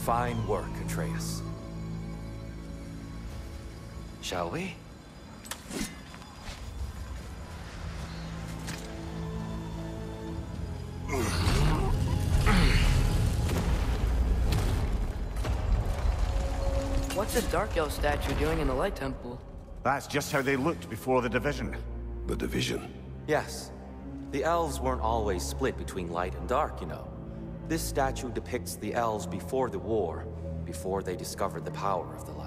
Speaker 6: Fine work, Atreus. Shall we?
Speaker 1: What's a Dark Elf statue doing in the Light Temple?
Speaker 3: That's just how they looked before the division.
Speaker 2: The division?
Speaker 6: Yes. The elves weren't always split between light and dark, you know. This statue depicts the elves before the war, before they discovered the power of the light.